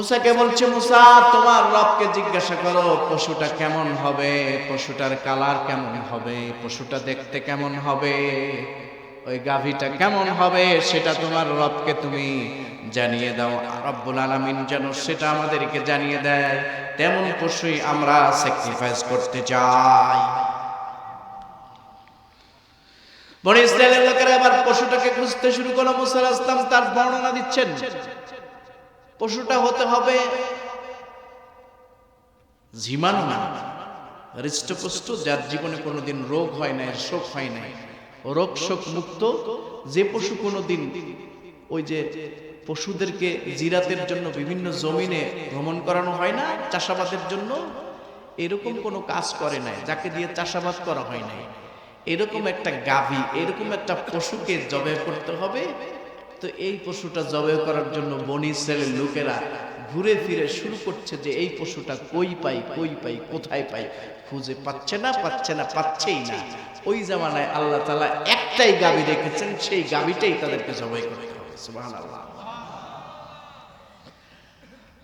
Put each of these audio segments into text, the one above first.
মুসাকে বলছে, মুসা তোমার রবকে জিজ্ঞাসা করো পশুটা কেমন হবে, পশুটার কালার কেমন হবে, পশুটা দেখতে কেমন হবে, ওই গাভীটা কেমন হবে, সেটা তোমার রবকে তুমি জানিয়ে দাও। রব্বুল আলামিন যেন সেটা আমাদেরকে জানিয়ে দেয়, তেমন পশুই আমরা স্যাক্রিফাইস করতে চাই। বনি ইসরায়েলের লোকেরা এবার পশুটাকে খুঁজতে শুরু করলো। মুসা আলাইহিস সালাম তার বর্ণনা দিচ্ছেন, পশুটা হতে হবে ঝিমানো না, হৃষ্টপুষ্ট, যার জীবনে কোনোদিন রোগ হয় নাই, শোক হয় নাই, রোগ শোক মুক্ত, যে পশু কোনোদিন ওই যে পশুদেরকে জিরাতের জন্য বিভিন্ন জমিনে ভ্রমণ করানো হয় না চাষাবাদের জন্য, এরকম কোনো কাজ করে নাই, যাকে দিয়ে চাষাবাদ করা হয় নাই, এরকম একটা গাভী, এরকম একটা পশুকে জবাই করতে হবে। তো এই পশুটা জবাই করার জন্য বনি ইসরায়েলের লোকেরা ঘুরে ফিরে শুরু করছে যে এই পশুটা কই পাই, কই পাই, কোথায় পাই, খুঁজে পাচ্ছে না, পাচ্ছেই না। ওই জামানায় আল্লাহ তাআলা একটাই গাভী রেখেছেন, সেই গাভীটাই তাদেরকে জবাই করতে হবে। সুবহানাল্লাহ।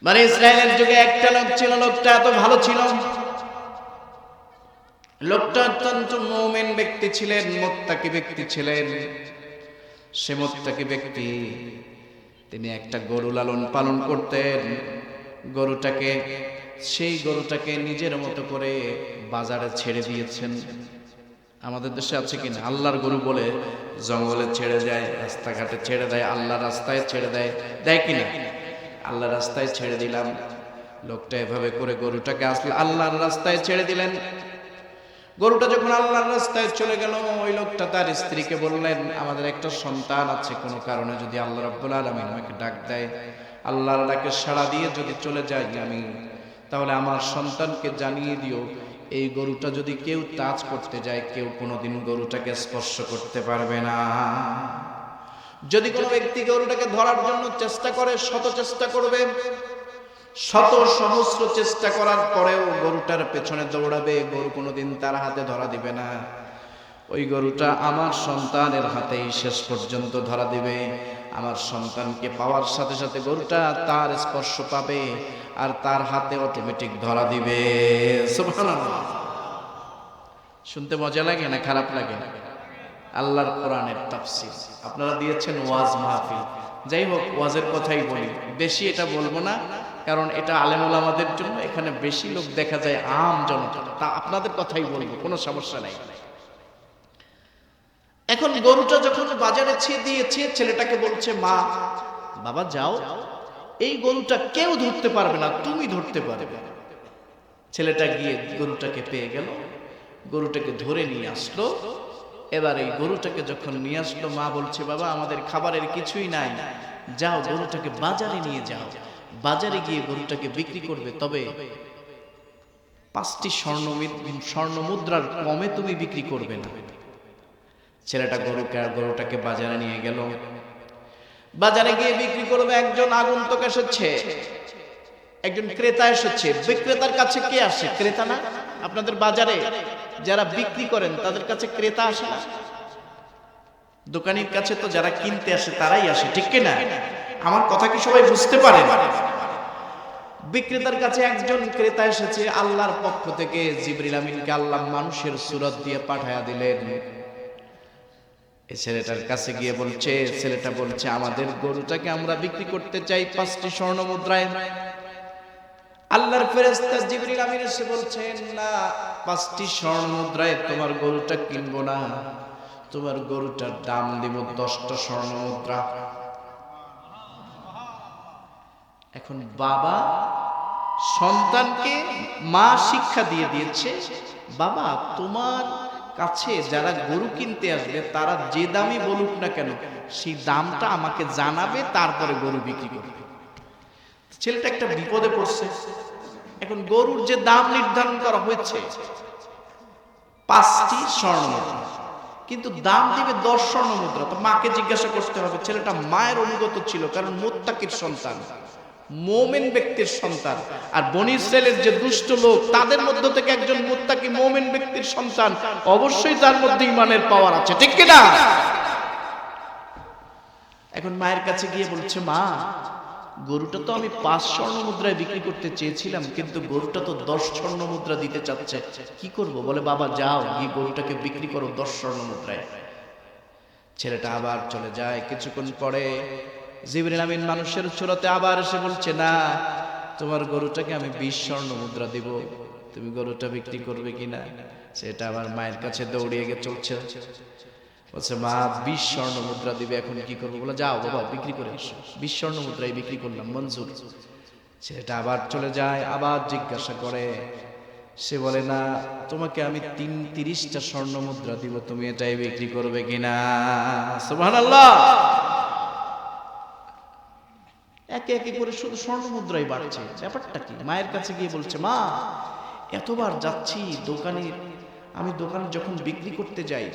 বনি ইসরায়েলের যুগে একটা লোক ছিল, লোকটা এত ভালো ছিল, লোকটা অত্যন্ত মুমিন ব্যক্তি ছিলেন, মুত্তাকি ব্যক্তি ছিলেন। সে মুত্তাকি ব্যক্তি, তিনি একটা গরু লালন পালন করতেন। সেই গরুটাকে নিজের মতো করে বাজারে ছেড়ে দিয়েছেন। আমাদের দেশে আছে কিনা, আল্লাহর গরু বলে জঙ্গলে ছেড়ে যায়, রাস্তাঘাটে ছেড়ে দেয়, আল্লাহ রাস্তায় ছেড়ে দেয়, দেয় কিনা? আল্লাহ রাস্তায় ছেড়ে দিলাম। লোকটা এভাবে করে গরুটাকে আল্লাহর রাস্তায় ছেড়ে দিলেন। গরুটা যখন আল্লাহর রাস্তায় চলে গেল, ওই লোকটা তার স্ত্রীকে বললেন, আমাদের একটা সন্তান আছে, কোনো কারণে যদি আল্লাহ রাব্বুল আলামিন আমাকে ডাক দেয়, আল্লাহর ডাকে সাড়া দিয়ে যদি চলে যাই আমি, তাহলে আমার সন্তানকে জানিয়ে দিও, এই গরুটা যদি কেউ টাচ করতে যায়, কেউ কোনোদিন গরুটাকে স্পর্শ করতে পারবে না। যদি কোনো ব্যক্তি গরুটাকে ধরার জন্য চেষ্টা করে, শত চেষ্টা করবে, শত সহস্র চেষ্টা করার পরেও গরুটার পেছনে দৌড়াবে, গরু কোনোদিন তার হাতে ধরা দিবে না। ওই গরুটা আমার সন্তানের হাতেই শেষ পর্যন্ত ধরা দিবে। আমার সন্তানকে পাওয়ার সাথে সাথে গরুটা তার স্পর্শ পাবে আর তার হাতে অটোমেটিক ধরা দিবে। সুবহানাল্লাহ। শুনতে মজা লাগে না খারাপ লাগে? আল্লাহর কোরআনের তাফসীর আপনারা দিয়েছেন ওয়াজ মাহফিল, যাই হোক ওয়াজের কথাই বলি, বেশি এটা বলবো না, কারণ এটা আলেম ওলামাদের জন্য, এখানে বেশি লোক দেখা যায় আম জনতা, তা আপনাদের কথাই বলবো, কোনো সমস্যা নাই। এখন গরুটা যখন বাজারে ছেড়ে দিয়েছে, ছেলেটাকে বলছে, মা বাবা যাও, এই গরুটা কেউ ধরতে পারবে না, তুমি ধরতে পারবে। ছেলেটা গিয়ে গরুটাকে পেয়ে গেল, গরুটাকে ধরে নিয়ে আসলো। এবার এই গরুটাকে যখন নিয়ে আসলো, মা বলছে, বাবা আমাদের খাবারের কিছুই নাই, যাও গরুটাকে বাজারে নিয়ে যাও, বাজারে গিয়ে গরুটাকে বিক্রি করবে, তবে 5টি স্বর্ণ মুদ্রার কমে তুমি বিক্রি করবে না। ছেলেটা গরুটাকে বাজারে নিয়ে গেল, বাজারে গিয়ে বিক্রি করবে। একজন আগন্তুক এসেছে, একজন ক্রেতা এসেছে। বিক্রেতার কাছে কে আসে? ক্রেতা না? আপনাদের বাজারে যারা বিক্রি করেন তাদের কাছে ক্রেতা আসে না, দোকানের কাছে তো যারা কিনতে আসে তারাই আসে, ঠিক কিনা? আমার কথা কি সবাই বুঝতে পারে? বিক্রেতার কাছে একজন ক্রেতা এসেছে, আল্লাহর পক্ষ থেকে জিবরিল আমিনকে আল্লাহ মানুষের সূরত দিয়ে পাঠায়া দিলেন। এই ছেলেটার কাছে গিয়ে বলছে, ছেলেটা বলছে, আমাদের গরুটাকে আমরা বিক্রি করতে চাই 5টি স্বর্ণ মুদ্রায়। আল্লাহর ফেরেশতা জিবরিল আমিন এসে বলছেন, না, 5টি স্বর্ণ মুদ্রায় তোমার গরুটা কিনবো না, তোমার গরুটার দাম দিব 10টা স্বর্ণ মুদ্রা। এখন বাবা সন্তানকে মা শিক্ষা দিয়ে দিয়েছে, বাবা তোমার কাছে যারা গরু কিনতে আসবে তারা যে দামই বলুক না কেন, সেই দামটা আমাকে জানাবে, তারপরে গরু বিক্রি করবে। ছেলেটা একটা বিপদে পড়ছে। এখন গরুর যে দাম নির্ধারণ করা হয়েছে 5টি স্বর্ণ মুদ্রা, কিন্তু দাম দিবে 10 স্বর্ণ মুদ্রা। তো মাকে জিজ্ঞাসা করতে হবে। ছেলেটা মায়ের অনুগত ছিল, কারণ মুত্তাকির সন্তান, মুমিন ব্যক্তির সন্তান। আর বনি ইসরাইলের যে দুষ্ট লোক, তাদের মধ্য থেকে একজন মুত্তাকি মুমিন ব্যক্তির সন্তান, অবশ্যই তার মধ্যে ঈমানের পাওয়ার আছে, ঠিক কি না? এখন মায়ের কাছে গিয়ে বলছে, মা গরুটা তো আমি 5 স্বর্ণ মুদ্রায় বিক্রি করতে চেয়েছিলাম, কিন্তু গরুটা তো 10 স্বর্ণ মুদ্রা দিতে চাচ্ছে, কি করব? বলে বাবা যাও গিয়ে গরুটাকে বিক্রি করো 10 স্বর্ণ মুদ্রায়। ছেলেটা আবার চলে যায়। কিছুক্ষণ পরে জিবরিল আমিন মানুষের সুরতে আবার এসে বলছে, না, তোমার গরুটাকে আমি 20 স্বর্ণ মুদ্রা দিব, তুমি গরুটা বিক্রি করবে কিনা? সেটা আবার মায়ের কাছে দৌড়িয়ে গিয়ে চলছে, বলছে মা 20 স্বর্ণ মুদ্রা দিবে, এখন কি করবো? বলে যাও বাবা বিক্রি করে এসো। 20 স্বর্ণ মুদ্রায় বিক্রি করলাম, মঞ্জুর। সেটা আবার চলে যায়, আবার জিজ্ঞাসা করে, সে বলে না, তোমাকে আমি 30টা স্বর্ণ মুদ্রা দিব, তুমি এটাই বিক্রি করবে কিনা? সুবহানাল্লাহ। একে একে করে শুধু স্বর্ণ মুদ্রাই বাড়ছে, ব্যাপারটা কি? মায়ের কাছে গিয়ে বলছে, মা এতবার যাচ্ছি দোকানে, আমি দোকানে যখন বিক্রি করতে যাই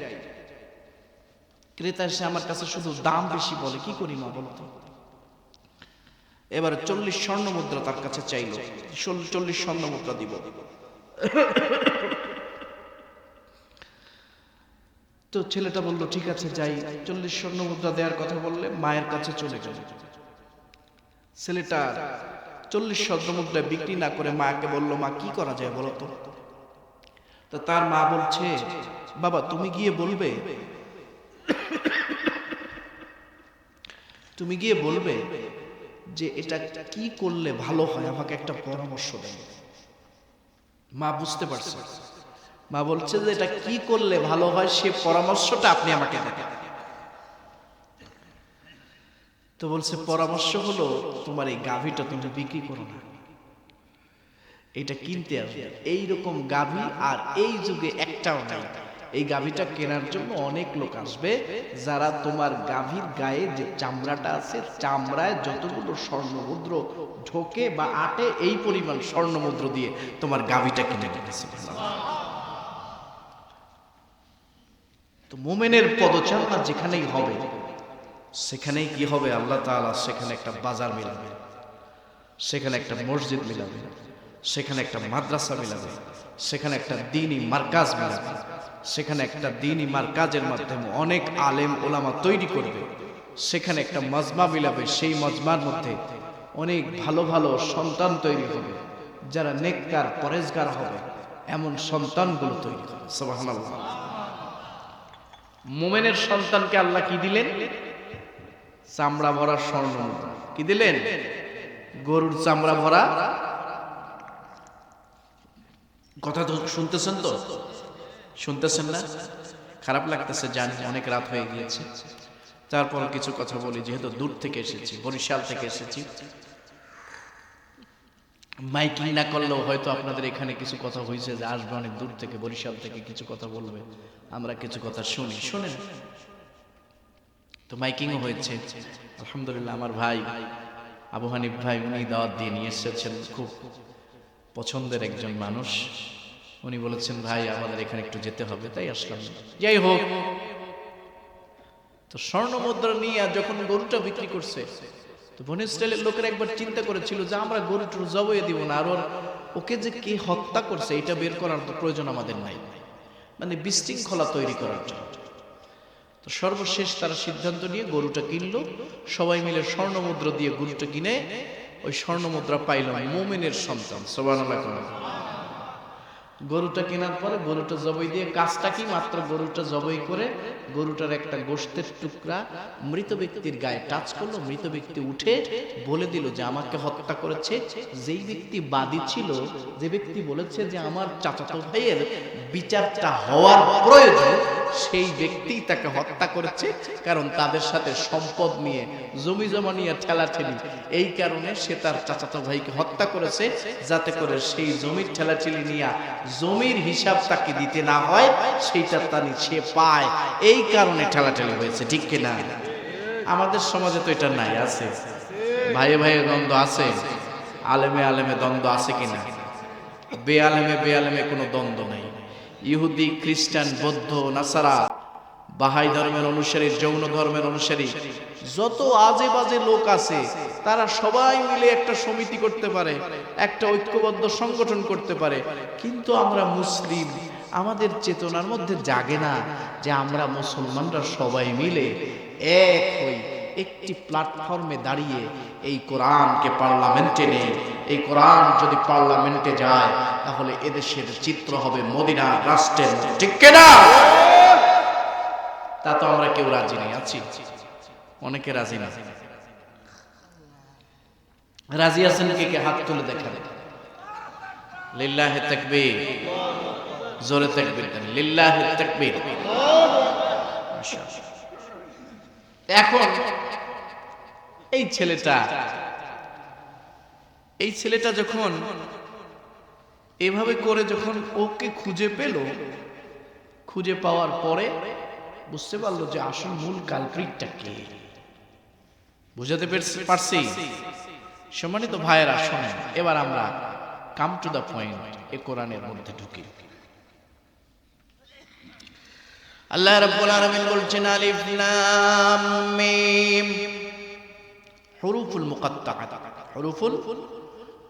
ক্রেতা এসে আমার কাছে শুধু দাম বেশি বলে, কি করি মা বলতো? এবার 40 স্বর্ণ মুদ্রা তার কাছে চাইলো, 40 স্বর্ণ মুদ্রা দিব। তো ছেলেটা বলল ঠিক আছে যাই। 40 স্বর্ণ মুদ্রা দেওয়ার কথা বললে মায়ের কাছে চলে গেল। ছেলেটা 40 স্বর্ণ মুদ্রা বিক্রি না করে মাকে বলল, মা কি করা যায় বলো তো? তো তার মা বলছে, বাবা তুমি গিয়ে বলবে, তুমি গিয়ে বলবে যে এটা কি করলে ভালো হয়, আমাকে একটা পরামর্শ দেন। মা বুঝতে পারছে, মা বলছে যে এটা কি করলে ভালো হয় সে পরামর্শটা আপনি আমাকে দেন। তো বলছে পরামর্শ হলো তোমার এই গাভীটা তুমি বিক্রি করো না, এটা কিনতে আসবে। এইরকম গাভী আর এই যুগে একটাও নাই। এই গাভীটা কেনার জন্য অনেক লোক আসবে, যারা তোমার গাভীর গায়ে যে চামড়াটা আছে, চামড়ায় যতগুলো স্বর্ণমুদ্র ঢোকে বা আটে, এই পরিমাণ স্বর্ণমুদ্র দিয়ে তোমার গাভীটা কিনে নিতেছে। তো মোমেনের পদচারণা যেখানেই হবে সেখানেই কি হবে? আল্লাহ তাআলা সেখানে একটা বাজার মিলাবে, সেখানে একটা মসজিদ মিলাবে, সেখানে একটা মাদ্রাসা মিলাবে, সেখানে একটা দ্বীনি মার্কাজ মিলাবে, সেখানে একটা দ্বীনি মার্কাজের মাধ্যমে অনেক আলেম ওলামা তৈরি করবে, সেখানে একটা মাজমা মিলাবে, সেই মাজমার মধ্যে অনেক ভালো ভালো সন্তান তৈরি হবে, যারা নেককার পরেজগার হবে, এমন সন্তানগুলো তৈরি হবে। সুবহানাল্লাহ। মুমিনের সন্তানকে আল্লাহ কি দিলেন? চামড়া ভরা স্বর্ণ মুদ্রা। কি দিলেন? গরুর চামড়া ভরা। কথা তো শুনতেছেন, তো শুনতেছেন না? খারাপ লাগতেছে জানি, অনেক রাত হয়ে গিয়েছে, তারপর কিছু কথা বলি। যেহেতু দূর থেকে এসেছি, বরিশাল থেকে এসেছি, মাইকিং না করলেও হয়তো আপনাদের এখানে কিছু কথা হয়েছে যে আসবে অনেক দূর থেকে, বরিশাল থেকে কিছু কথা বলবে, আমরা কিছু কথা শুনি, শোনেন। তো মাইকিংও হয়েছে আলহামদুলিল্লাহ। আমার ভাই আবু হানিফ ভাই, উনি দাওয়াত দিয়ে নিয়ে এসেছেন, খুব পছন্দের একজন মানুষ। উনি বলেছেন ভাই আমাদের এখানে একটু যেতে হবে, তাই আসলাম। যাই হোক, তো স্বর্ণ মুদ্রা নিয়ে যখন গরুটা বিক্রি করছে, তো বনি ইসরাইলের লোকেরা একবার চিন্তা করেছিল যে আমরা গরুটা জবাই দিব না, আর ওকে যে কে হত্যা করছে এটা বের করার তো প্রয়োজন আমাদের নাই, মানে বিশৃঙ্খলা তৈরি করার জন্য। তো সর্বশেষ তারা সিদ্ধান্ত নিয়ে গরুটা কিনলো, সবাই মিলে স্বর্ণ মুদ্রা দিয়ে গরুটা কিনে ওই স্বর্ণ মুদ্রা পাইল মুমিনের সন্তান। সুবহানাল্লাহ। গরুটা কেনার পরে গরুটা জবাই দিয়ে কাজটা কি? মাত্র গরুটা জবাই করে গরুটার একটা গোশতের টুকরা মৃত ব্যক্তির গায়ে টাচ করলো। মৃত ব্যক্তি উঠে বলে দিল যে আমাকে হত্যা করেছে যেই ব্যক্তি বাদী ছিল, যে ব্যক্তি বলেছে যে আমার চাচাতো ভাইয়ের বিচারটা হওয়ার প্রয়োজন, সেই ব্যক্তি তাকে হত্যা করেছে, কারণ তাদের সাথে সম্পদ নিয়ে, জমি জমা নিয়ে ঠেলাঠেলি, এই কারণে সে তার চাচাতো ভাইকে হত্যা করেছে, যাতে করে সেই জমির ঠেলাঠেলি নিয়ে জমির হিসাব তাকে দিতে না হয়, সেইটা তানি সে পায়, এই কারণে ঠেলাঠেলি হয়েছে। ঠিক কিনা? আমাদের সমাজে তো এটা নাই, আছে ভাইয়ে ভাইয়ে দ্বন্দ্ব আছে, আলেমে আলেমে দ্বন্দ্ব আছে কিনা? বেআলেমে বেআলেমে কোনো দ্বন্দ্ব নাই। ইহুদি, খ্রিস্টান, বৌদ্ধ, নাসারা, বাহাই ধর্মের অনুসারী, জৈন ধর্মের অনুসারী, যত আজে বাজে লোক আছে, তারা সবাই মিলে একটা সমিতি করতে পারে, একটা ঐক্যবদ্ধ সংগঠন করতে পারে, কিন্তু আমরা মুসলিম, আমাদের চেতনার মধ্যে জাগে না যে আমরা মুসলমানরা সবাই মিলে এক হই, একটি প্ল্যাটফর্মে দাঁড়িয়ে এই কোরআনকে পার্লামেন্টে নিয়ে, এই কোরআন যদি পার্লামেন্টে যায় তাহলে এদেশের চিত্র হবে মদিনার রাষ্ট্রের, ঠিক কিনা? তা তো আমরা কেউ রাজি নেই, আছি অনেকে রাজি না। রাজি আছেন কে কে? হাত তুলে দেখান। লিল্লাহি তাকবীর, জোরে তাকবীর দেন, লিল্লাহি তাকবীর। মাশাআল্লাহ। এখন এই ছেলেটা যখন এভাবে করে যখন ওকে খুঁজে পেল, খুঁজে পাওয়ার পরে বুঝতে পারলো যে আসল মূল কালপ্রিটটা কে। বুঝাতে পারছি? সম্মানিত ভাইয়েরা শোনেন, এবার আমরা কাম টু দা পয়েন্ট, এ কোরআনের মধ্যে ঢুকি। আল্লাহ রাব্বুল আলামিন বলছেন আলিফ লাম মিম হুরুফুল মুকাত্তাআত। হুরুফুল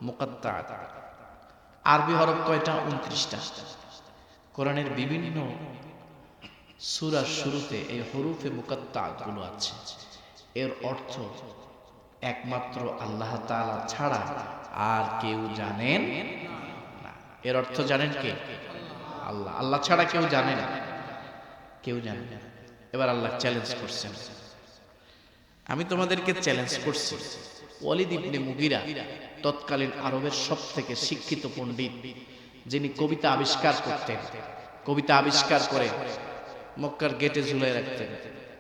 মুকাত্তাআত আরবি হরফ কয়টা? 29টা। কোরআনের বিভিন্ন সূরার শুরুতে এই হুরুফে মুকাত্তাআত গুলো আছে। এর অর্থ একমাত্র আল্লাহ তাআলা ছাড়া আর কেউ জানেন না। এর অর্থ জানেন কে? আল্লাহ। আল্লাহ ছাড়া কেউ জানে না, কেউ জানে না। এবার আল্লাহ চ্যালেঞ্জ করছেন, আমি তোমাদেরকে চ্যালেঞ্জ করছি। ওয়ালিদ ইবনে মুগিরা তৎকালীন আরবের সবথেকে শিক্ষিত পণ্ডিত, যিনি কবিতা আবিষ্কার করতেন। কবিতা আবিষ্কার করে মক্কার গেটে ঝুলাই রাখতেন।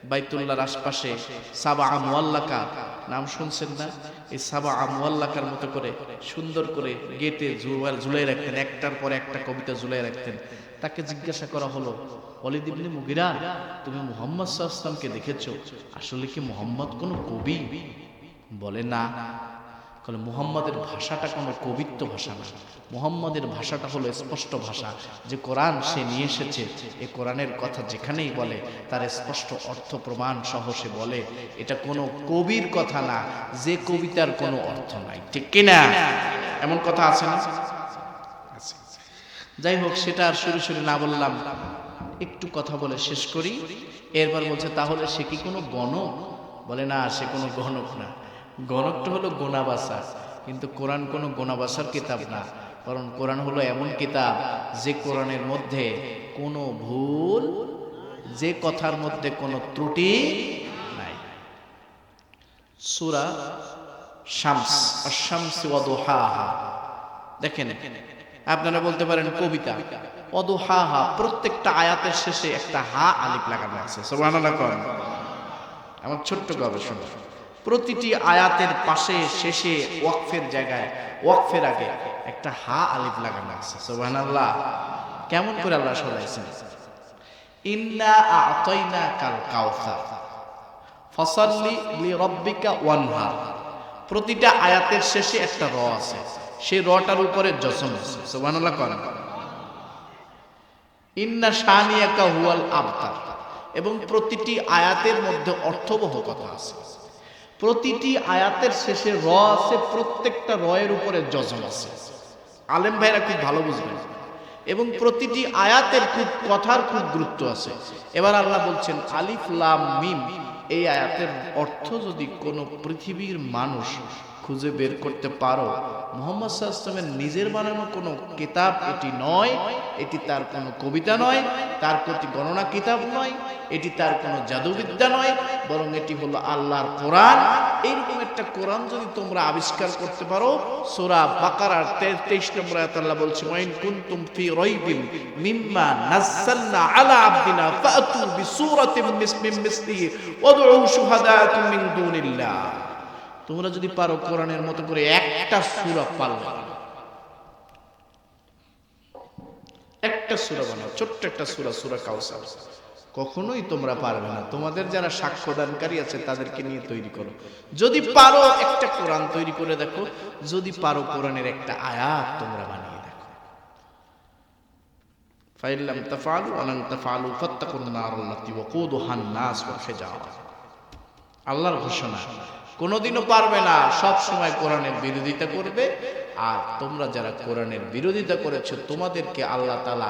বাইতুল্লাহর আশপাশে সাবা মুআল্লাকা, নাম শুনছেন না? এই সাবা মুআল্লাকার মতো করে সুন্দর করে গেটে ঝুলাই রাখতেন, একটার পর একটা কবিতা ঝুলাই রাখতেন। তাকে জিজ্ঞাসা করা হলো, ওয়ালিদ ইবনে মুগিরা, তুমি মুহাম্মদ সাল্লাল্লাহু আলাইহি ওয়াসাল্লামকে দেখেছো, আসলে কি মুহাম্মদ কোনো কবি? বলে না। বলে মুহাম্মদের ভাষাটা কোনো কবিত্ব ভাষা না, মুহাম্মদের ভাষাটা হলো স্পষ্ট ভাষা। যে কোরআন সে নিয়ে এসেছে, এই কোরআনের কথা যেখানেই বলে তার স্পষ্ট অর্থ প্রমাণ সহ সে বলে। এটা কোনো কবির কথা না, যে কবিতার কোনো অর্থ নাই, ঠিক কিনা? এমন কথা আছে না? যাই হোক, সেটা আর শুরু না বললাম, একটু কথা বলে শেষ করি। এরপর বলছে, তাহলে সে কি কোনো গণক? বলে না, সে কোনো গণক না। গণকটা হলো গোনাবাসা, কিন্তু কোরআন কোনো গোনাবাসার কিতাব না, কারণ কোরআন হলো এমন কিতাব যে কোরআনের মধ্যে কোনো ভুল, যে কথার মধ্যে কোনো ত্রুটি নাই। সূরা শামস, আশ-শামস ওয়া দুহাহা। দেখেন, আপনারা বলতে পারেন কবিতা। ওয়াদুহাহা, প্রত্যেকটা আয়াতের শেষে একটা হা আলিফ লাগানো আছে। সুবহানাল্লাহ কোন? আমার ছোট্ট গবেষণা, প্রতিটি আয়াতের পাশে শেষে ওয়াকফের জায়গায়, ওয়াকফের আগে একটা হা আলিফ লাগানো আছে। সুবহানাল্লাহ। কেমন করে আল্লাহ সাজাইছেন? ইন্না আ'তাইনাকাল কাউসার ফাসাল্লি লিরাব্বিকা ওয়ানহার। প্রতিটা আয়াতের শেষে একটা র আছে, সেই রটার উপরে জসম আছে। সুবহানাল্লাহ কোন? ইন্না শানিয়াকা হুয়াল আবতার। এবং প্রতিটি আয়াতের মধ্যে অর্থবহ কথা আছে। প্রতিটি আয়াতের শেষে র আছে, প্রত্যেকটা রয়ের উপরে জজম আছে। আলেম ভাইরা খুব ভালো বুঝবেন। এবং প্রতিটি আয়াতের খুব কথার খুব গুরুত্ব আছে। এবার আল্লাহ বলছেন আলিফ লাম মিম, এই আয়াতের অর্থ যদি কোনো পৃথিবীর মানুষ খুঁজে বের করতে পারো, মুহাম্মদ সাল্লাল্লাহু আলাইহি ওয়াসাল্লামের নিজের বানানো কোনো কিতাব এটি নয়, এটি তার কোনো কবিতা নয়, তার প্রতি গণনা কিতাব নয়, এটি তার কোনো জাদুবিদ্যা নয়, বরং এটি হলো আল্লাহর কোরআন। এইরকম একটা কোরআন যদি তোমরা আবিষ্কার করতে পারো, সূরা বাকারার 23 নম্বর আয়াতে আল্লাহ বলছে, ওয়াইন কুনতুম ফি রাইবিন মিম্মা নাযালনা আলা আবদিনা ফাতু বিসূরাতিন মিন মিসলিহি ওয়াদউ শুহাদাকুম মিন দুনিল্লাহ। তোমরা যদি পারো কোরআনের মতো করে একটা সূরা পারো, একটা সূরা বানাও, ছোট্ট একটা সূরা, সূরা কাউসার। কখনোই তোমরা পারবে না। তোমাদের যারা সাক্ষ্যদানকারী আছে তাদেরকে নিয়ে তৈরি করো। যদি পারো একটা কোরআন তৈরি করে দেখো, যদি পারো কোরআনের একটা আয়াত তোমরা বানিয়ে দেখো। ফাইল্লাম তাফআলু ওয়া লান তাফআলু ফাত্তাকুন নারাল্লাতী ওয়াকুদুহান নাস ওয়াল হিজারা। আল্লাহর ঘোষণা, কোনোদিনও পারবে না, সব সময় কোরআনের বিরোধিতা করবে। আর তোমরা যারা কোরআনের বিরোধিতা করেছো, তোমাদেরকে আল্লাহ তাআলা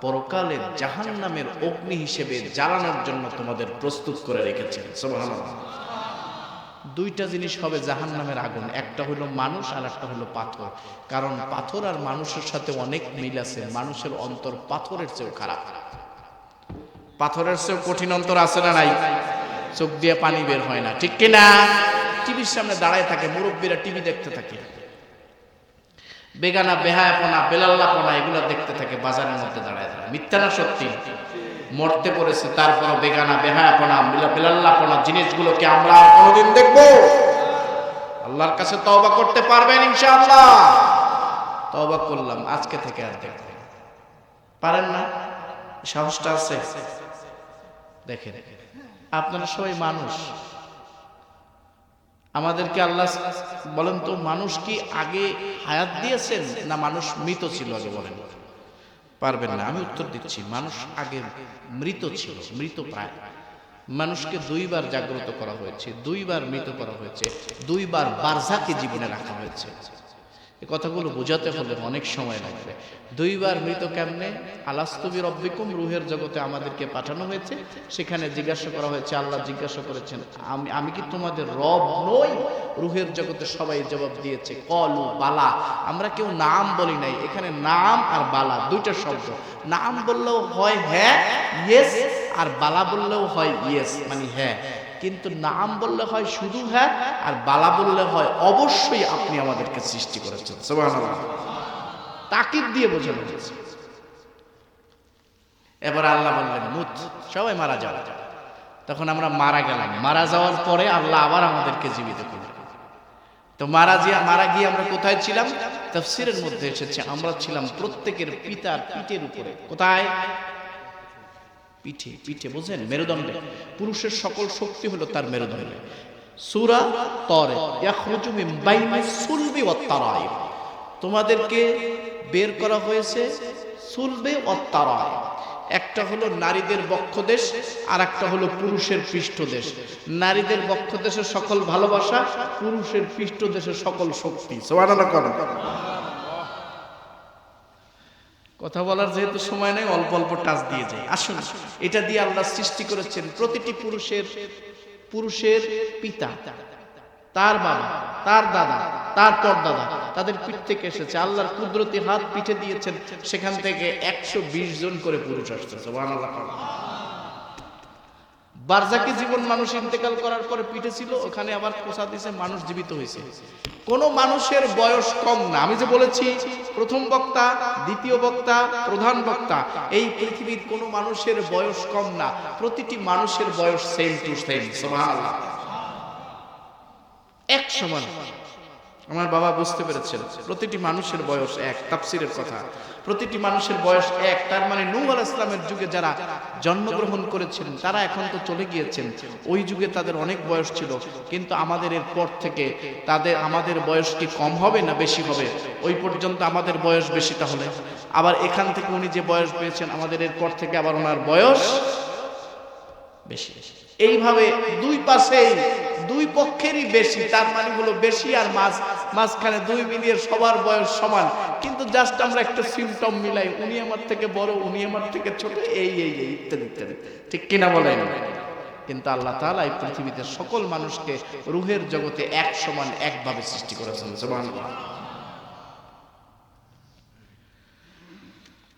পরকালের জাহান্নামের অগ্নি হিসেবে জ্বালানোর জন্য তোমাদের প্রস্তুত করে রেখেছেন। সুবহানাল্লাহ। দুইটা জিনিস হবে জাহান্নামের আগুন, একটা হলো মানুষ আর একটা হলো পাথর। কারণ পাথর আর মানুষের সাথে অনেক মিল আছে, মানুষের অন্তর পাথরের চেয়েও খারাপ, পাথরের চেয়েও কঠিন অন্তর আছে না নাই? চোখ দিয়ে পানি বের হয় না, ঠিক কিনা? টিভির সামনে দাঁড়ায় থাকে, মুরব্বীরা টিভি দেখতে থাকে, বেগানা বেহায়াপনা বেলাল্লাপনা এগুলো দেখতে থাকে বাজারের মধ্যে দাঁড়ায় দাঁড়ায়। মিথ্যা না সত্যি? মরতে পড়েছে, তারপর বেগানা বেহায়াপনা বেলাল্লাপনা জিনিসগুলোকে আমরা কোনোদিন দেখবো? আল্লাহর কাছে তওবা করতে পারবেন ইনশাআল্লাহ? তওবা করলাম, আজকে থেকে আর দেখব পারেন না? সাহসটা আছে? দেখেন, আপনারা সবাই মানুষ, আমাদেরকে আল্লাহ বলেন তো, মানুষ কি আগে হায়াত দিয়েছেন না মানুষ মৃত ছিল আগে? বলেন, পারবেন না। আমি উত্তর দিচ্ছি, মানুষ আগে মৃত ছিল, মৃত প্রায়। মানুষকে দুইবার জাগ্রত করা হয়েছে, দুইবার মৃত করা হয়েছে, দুইবার বারজাকে জীবনে রাখা হয়েছে। এই কথাগুলো বোঝাতে হলে অনেক সময় লাগবে। দুইবার মৃত কেমনে? আলাস্তু বিরব্বিকুম, রুহের জগতে আমাদেরকে পাঠানো হয়েছে, সেখানে জিজ্ঞাসা করা হয়েছে, আল্লাহ জিজ্ঞাসা করেছেন আমি কি তোমাদের রব নই? রুহের জগতে সবাই জবাব দিয়েছে কলু বালা। আমরা কেউ নাম বলি নাই, এখানে নাম আর বালা দুইটা শব্দ। নাম বললেও হয় হ্যাঁ ইয়েস, আর বালা বললেও হয় ইয়েস মানে হ্যাঁ, কিন্তু নাম বললে হয় শুধু হ্যাঁ, আর বালা বললে হয় অবশ্যই আপনি আমাদেরকে সৃষ্টি করেছেন। সুবহানাল্লাহ, তাকিদ দিয়ে বোঝানো হয়েছে। এবার আল্লাহ বললেন মুত, সবাই মারা যাও। তখন আমরা মারা গেলাম, মারা যাওয়ার পরে আল্লাহ আবার আমাদেরকে জীবিত করলেন। তো মারা গিয়ে আমরা কোথায় ছিলাম? তাফসীরের মধ্যে এসেছে আমরা ছিলাম প্রত্যেকের পিতার পিঠের উপরে। কোথায়? পিঠে। পিঠে বোঝেন? মেরুদণ্ডে। পুরুষের সকল শক্তি হলো তার মেরুদণ্ডে। সূরা তরে, ইয়াখরুজু মিন বাইনি সুলবি ওয়াত তারাইব, তোমাদেরকে বের করা হয়েছে সুলবে ওয়াত তারাইব। একটা হলো নারীদের বক্ষদেশ, আর একটা হলো পুরুষের পৃষ্ঠদেশ। নারীদের বক্ষদেশের সকল ভালোবাসা, পুরুষের পৃষ্ঠদেশের সকল শক্তি। সুবহানাল্লাহ। কথা বলার যেহেতু সময় নেই, অল্প অল্প টাচ দিয়ে যায়। আসুন, এটা দিয়ে আল্লাহ সৃষ্টি করেছেন প্রতিটি পুরুষের পিতা, তার বাবা, তার দাদা, তার পরদাদা, তাদের পিঠ থেকে এসেছে। আল্লাহর কুদরতি হাত পিঠে দিয়েছেন, সেখান থেকে 120 জন করে পুরুষ আসছে। সুবহানাল্লাহ। বারজাকি জীবন মানুষ ইন্তেকাল করার পরে পিঠে ছিল, ওখানে আবার কোসা দিয়েছে, মানুষ জীবিত হয়েছে। কোন মানুষের বয়স কম না। আমি যে বলেছি প্রথম বক্তা, দ্বিতীয় বক্তা, প্রধান বক্তা, এই পৃথিবীর কোন মানুষের বয়স কম না। প্রতিটি মানুষের বয়স সেম টু সেম। সুবহানাল্লাহ, এক সমান। আমার বাবা বুঝতে পেরেছেন, প্রতিটি মানুষের বয়স এক। তাফসীরের কথা, প্রতিটি মানুষের বয়স এক। তার মানে নূহ আলাইহিস সালামের যুগে যারা জন্মগ্রহণ করেছিলেন তারা এখন তো চলে গিয়েছেন, ওই যুগে তাদের অনেক বয়স ছিল। কিন্তু আমাদের এর পর থেকে আমাদের বয়স কি কম হবে না বেশি হবে? ওই পর্যন্ত আমাদের বয়স বেশি, তাহলে আবার এখান থেকে উনি যে বয়স পেয়েছেন, আমাদের এর পর থেকে আবার ওনার বয়স বেশি। এইভাবে দুই পাশে দুই পক্ষেরই বেশি, তার মানে হলো বেশি আর মাঝখানে দুই মিলিয়ে সবার বয়স সমান। কিন্তু জাস্ট আমরা একটা সিম্পটম মিলাই, উনি আমার থেকে বড়, উনি আমার থেকে ছোট, এই ইত্যাদি ইত্যাদি, ঠিক কিনা বলেন? কিন্তু আল্লাহ তাআলা এই পৃথিবীতে সকল মানুষকে রূহের জগতে এক সমান একভাবে সৃষ্টি করেছেন। সুবহানাল্লাহ।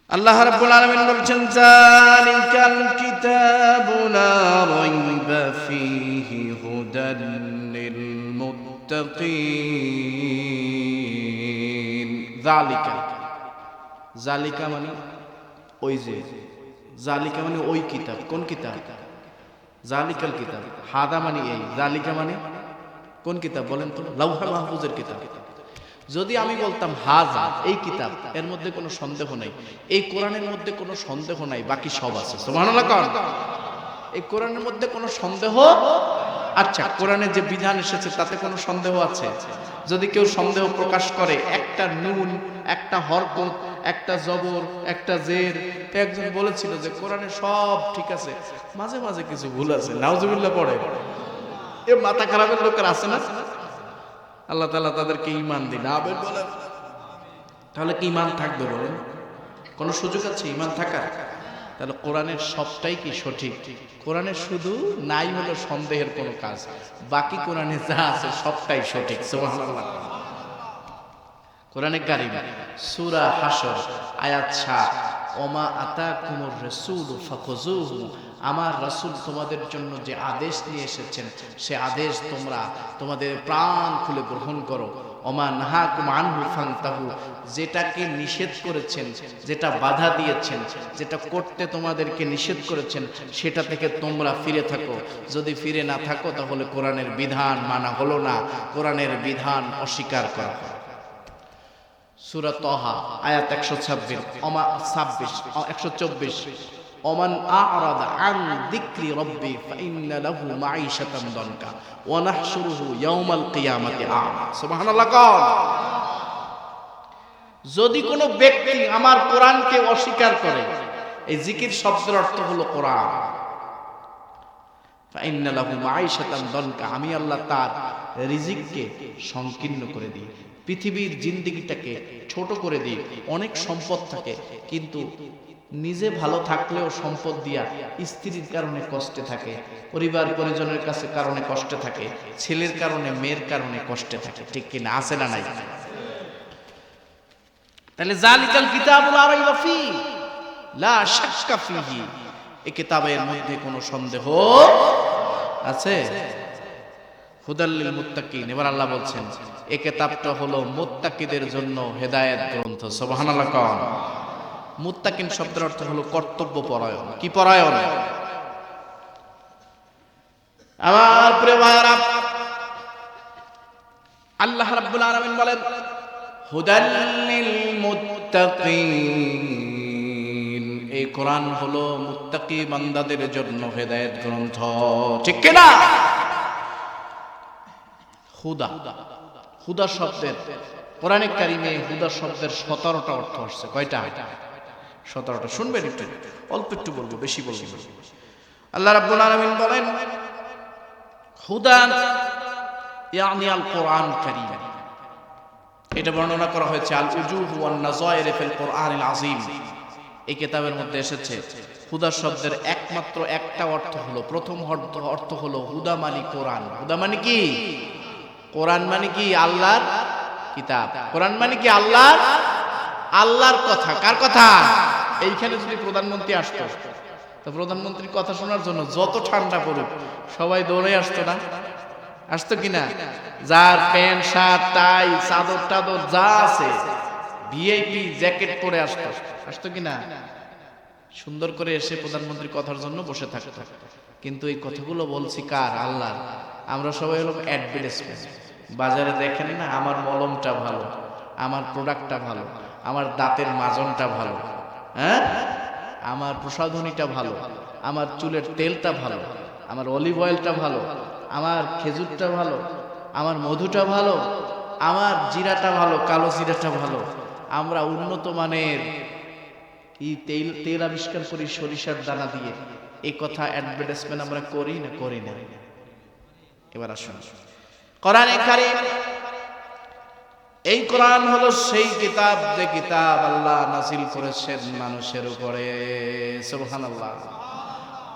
আল্লাহ রাব্বুল আলামিন বলছেন, যালিকাল কিতাবু লা রাইবা ফীহি হুদাল লিল মুত্তাকিন। যালিকা মানে ওই যে, যালিকা মানে ওই কিতাব। কোন কিতাব? যালিকাল কিতাব। হাদা মানে এই, যালিকা মানে কোন কিতাব বলেন তো? লাউহে মাহফুজের কিতাব। যদি আমি বলতাম হাজা এই কিতাব, এর মধ্যে কোনো সন্দেহ নাই, এই কোরআনের মধ্যে কোনো সন্দেহ নাই, বাকি সব আছে। সুবহানাল্লাহ। এই কোরআনের মধ্যে কোনো সন্দেহ? আচ্ছা, কোরআনে যে বিধান এসেছে তাতে কোনো সন্দেহ আছে? যদি কেউ সন্দেহ প্রকাশ করে, একটা নুন, একটা হরকত, একটা জবর, একটা জের, একজন বলেছিল যে কোরআনে সব ঠিক আছে, মাঝে মাঝে কিছু ভুল আছে, নাউজুবিল্লাহ পড়ে। এ মাথা খারাপের লোকের আছে না? আল্লাহ তাআলা তাদেরকে ঈমান দিন। আবেন বলেন, তাহলে কি ঈমান থাকবে বলেন? কোন সুযোগ আছে ঈমান থাকার? তাহলে কোরআনের সবটাই কি সঠিক? কোরআনের শুধু নাই হলো সন্দেহের কোনো কাজ, বাকি কোরআনে যা আছে সবটাই সঠিক। সুবহানাল্লাহ। কোরআনে কারীম সূরা হাসর আয়াত 7, ওমা আতাকুমুর রাসূলু ফাখুযুহু, আমার রাসূল তোমাদের জন্য যে আদেশ নিয়ে এসেছেন সে আদেশ তোমরা তোমাদের প্রাণ খুলে গ্রহণ করো। ওমা নাহাকুম আনহু ফান্তাহু, যেটাকে নিষেধ করেছেন, যেটা বাধা দিয়েছেন, যেটা করতে তোমাদেরকে নিষেধ করেছেন সেটা থেকে তোমরা ফিরে থাকো। যদি ফিরে না থাকো তাহলে কোরআনের বিধান মানা হলো না, কোরআনের বিধান অস্বীকার করা। সূরা তাহা আয়াত 124, ওমান আ'রাদা আন যিকরি রাব্বি ফাইন্না লাহু মাঈশাতান দানকা ওয়া নাহশুরুহু ইয়াওমাল কিয়ামাতি আ'মা। সুবহানাল্লাহ। যদি কোনো ব্যক্তি আমার কোরআনকে অস্বীকার করে, এই জিকির শব্দের অর্থ হলো কোরআন, ফাইন্না লাহু মাঈশাতান দানকা, আমি আল্লাহ তার রিজিককে সংকীর্ণ করে দিই, পৃথিবীর জিন্দেগিটাকে ছোট করে দিই। অনেক সম্পদ থাকে কিন্তু নিজে ভালো থাকলেও সম্পদ দিয়া স্ত্রীর কারণে কষ্টে থাকে, পরিবার পরিজনের কাছে কারণে কষ্টে থাকে, ছেলের কারণে মেয়ের কারণে কষ্টে থাকে। ঠিক কিনা? আছে না নাই? তাহলে জালিকাল কিতাবুল লা রাইবা ফি লা শাক্কা ফিহি, এই কিতাবের মধ্যে কোনো সন্দেহ আছে? হুদাল লিল মুত্তাকিন। এবার আল্লাহ বলছেন এই কিতাবটা হলো মুত্তাকিদের জন্য হেদায়েত গ্রন্থ। সুবহানাল্লাহ। কোন মুত্তাকিন শব্দের অর্থ হলো কর্তব্য পরায়ণ। কি পরায়ণ? আমার প্রিয় ভাইরা, আল্লাহ রাব্বুল আলামিন বলেন হুদাল লিল মুত্তাকিন, এই কোরআন হলো মুত্তাকি বান্দাদের জন্য হেদায়েত গ্রন্থ। ঠিক কি না? হুদা, হুদা শব্দের কোরআনে কারিমে হুদা শব্দের 17টা অর্থ আসছে। কয়টা? 17টা। শুনবেন একটু, অল্প একটু বলবো, বেশি বলবো। আল্লাহ রাব্বুল আলামিন বলেন হুদান ইয়ানি আল কোরআন কারীম, এটা বর্ণনা করা হয়েছে আল উজুহ ওয়ান নাযায়ের ফিল কোরআনিল আযীম। এই কিতাবের মধ্যে এসেছে হুদা শব্দের একমাত্র একটা অর্থ হলো, প্রথম অর্থ হলো হুদা মানে কোরআন। হুদা মানে কি? কোরআন মানে কি? আল্লাহর কিতাব। কোরআন মানে কি? আল্লাহর কথা। কার কথা? এইখানে যদি প্রধানমন্ত্রী আসতো তো প্রধানমন্ত্রীর কথা শোনার জন্য যত ঠান্ডা পড়ুক সবাই দৌড়ে আসতো না? আসতো কিনা? যার প্যান্ট শার্ট টাই চাদর টাদর যা আছে ভিআইপি জ্যাকেট পরে আসতো কিনা? সুন্দর করে এসে প্রধানমন্ত্রীর কথার জন্য বসে থাকতো। কিন্তু এই কথাগুলো বলছি কার? আল্লাহর। আমরা সবাই হলো অ্যাডভার্টাইজমেন্ট। বাজারে দেখেন না, আমার মলমটা ভালো, আমার প্রোডাক্টটা ভালো, আমার দাঁতের মাজনটা ভালো, হ্যাঁ, আমার প্রসাধনীটা ভালো, আমার চুলের তেলটা ভালো, আমার অলিভ অয়েলটা ভালো, আমার খেজুরটা ভালো, আমার মধুটা ভালো, আমার জিরাটা ভালো, কালো জিরাটা ভালো। আমরা উন্নত মানের তেল আবিষ্কার করি সরিষার দানা দিয়ে। এই কথা অ্যাডভার্টাইজমেন্ট আমরা করি না? এবার আসুন কোরআনে কারীম। এই কোরআন হলো সেই কিতাব যে কিতাব আল্লাহ নাযিল করেছেন মানুষের উপরে। সুবহানাল্লাহ।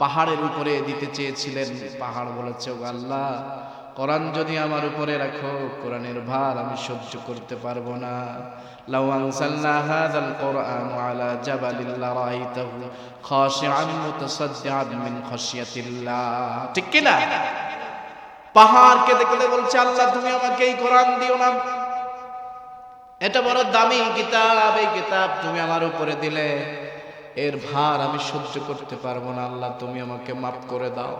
পাহাড়ের উপরে দিতে চেয়েছিলেন, পাহাড় বলেছে ও আল্লাহ কোরআন যদি আমার উপরে রাখো কোরআনের ভার আমি সহ্য করতে পারবো না। লাউ আনজালনা হাযাল কোরআন আলা জাবালিন লারাইতাহু খাশিআন মুতাসাদ্দিআন মিন খাশিয়াতিল্লাহ। ঠিক কি না? পাহাড়কে দেখলে বলছে আল্লাহ তুমি আমাকে এই কোরআন দিও না, এটা বড় দামি কিতাব, এই কিতাব তুমি আমার উপরে দিলে এর ভার আমি সহ্য করতে পারবো না, আল্লাহ তুমি আমাকে মাফ করে দাও।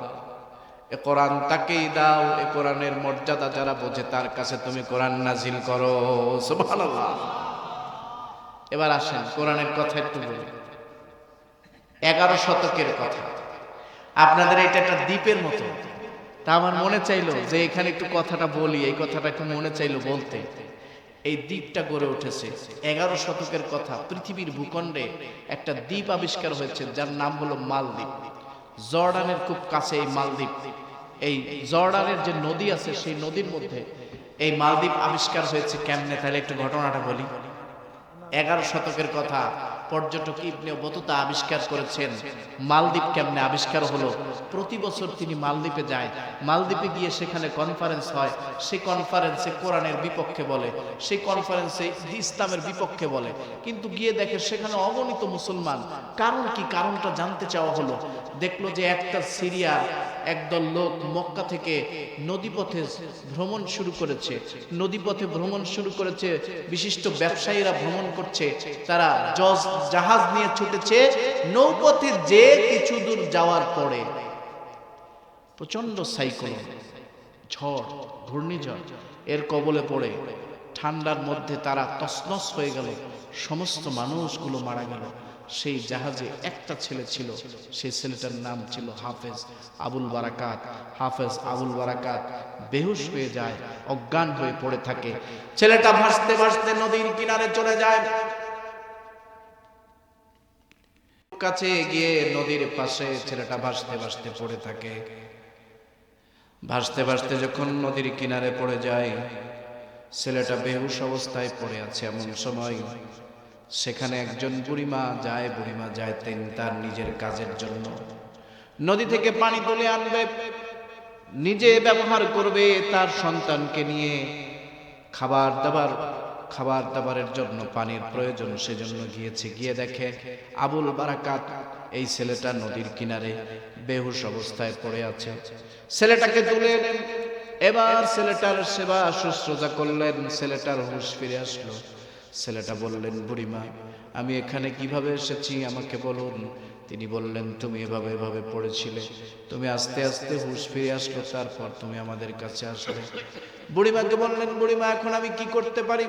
এ কোরআন তাকেই দাও, এ কোরআনের মর্যাদা যারা বোঝে তার কাছে তুমি কোরআন নাজিল করো। সুবহানাল্লাহ। এবার আসেন কোরআনের কথা একটু বলি। 11 শতকের কথা। আপনাদের এটা একটা দ্বীপের মতো। তা আমার মনে চাইলো যে এখানে একটু কথাটা বলি, এই কথাটা একটু মনে চাইলো বলতে। এই দ্বীপটা গড়ে উঠেছে 11 শতকের কথা। পৃথিবীর ভূখণ্ডে একটা দ্বীপ আবিষ্কার হয়েছে যার নাম হলো মালদ্বীপ। জর্ডানের খুব কাছে এই মালদ্বীপ। এই জর্ডানের যে নদী আছে সেই নদীর মধ্যে এই মালদ্বীপ আবিষ্কার হয়েছে। কেমনে? তাহলে একটু ঘটনাটা বলি। 11 শতকের কথা। পর্যটক ইবনে বতুতা আবিষ্কার করেছেন মালদ্বীপ কেমনে আবিষ্কার হলো। প্রতি বছর তিনি মালদ্বীপে যায়, মালদ্বীপে গিয়ে সেখানে কনফারেন্স হয়, সেই কনফারেন্সে কোরআনের বিপক্ষে বলে, সেই কনফারেন্সে ইসলামের বিপক্ষে বলে, কিন্তু গিয়ে দেখে সেখানে অগণিত মুসলমান। কারণ কি? কারণটা জানতে চাওয়া হলো। দেখলো যে একটা সিরিয়ার একদল লোক মক্কা থেকে নদীপথে ভ্রমণ শুরু করেছে, নদীপথে ভ্রমণ শুরু করেছে, বিশিষ্ট ব্যবসায়ীরা ভ্রমণ করছে, তারা জাহাজ নিয়ে ছুটেছে। নৌপথে যে কিছু দূর যাওয়ার পরে প্রচন্ড সাইক্লোন, ঝড়, ঘূর্ণিঝড় এর কবলে পড়ে ঠান্ডার মধ্যে তারা তছনছ হয়ে গেল, সমস্ত মানুষগুলো মারা গেল। সেই জাহাজে একটা ছেলে ছিল, সেই ছেলেটার নাম ছিল হাফেজ আবুল বারাকাত। হাফেজ আবুল বারাকাত বেহুশ হয়ে যায়, অজ্ঞান হয়ে পড়ে থাকে। ছেলেটা ভাসতে ভাসতে নদীর কিনারে চলে যায়, কাছে গিয়ে নদীর পাশে ছেলেটা ভাসতে ভাসতে পড়ে থাকে। ভাসতে ভাসতে যখন নদীর কিনারে পড়ে যায়, ছেলেটা বেহুশ অবস্থায় পড়ে আছে। এমন সময় সেখানে একজন বুড়িমা যায়, বুড়িমা যায় তার নিজের কাজের জন্য। নদী থেকে পানি তুলে আনবে, নিজে ব্যবহার করবে, তার সন্তানকে নিয়ে খাবার দাবারের জন্য পানির প্রয়োজন, সেজন্য গিয়েছে। গিয়ে দেখে আবুল বারাকাত এই ছেলেটা নদীর কিনারে বেহুশ অবস্থায় পড়ে আছে। ছেলেটাকে তুলে এলেন, এবার ছেলেটার সেবা শুশ্রূষা করলেন, ছেলেটার হুঁশ ফিরে আসলো। ছেলেটা বললেন, বুড়িমা আমি এখানে কিভাবে এসেছি আমাকে বলুন। তিনি বললেন, তুমি এভাবে এভাবে পড়েছিলে, তুমি আস্তে আস্তে হুঁশ ফিরে আসলো, তারপর তুমি আমাদের কাছে আসলে। বুড়িমাকে বললেন, বুড়িমা এখন আমি কি করতে পারি?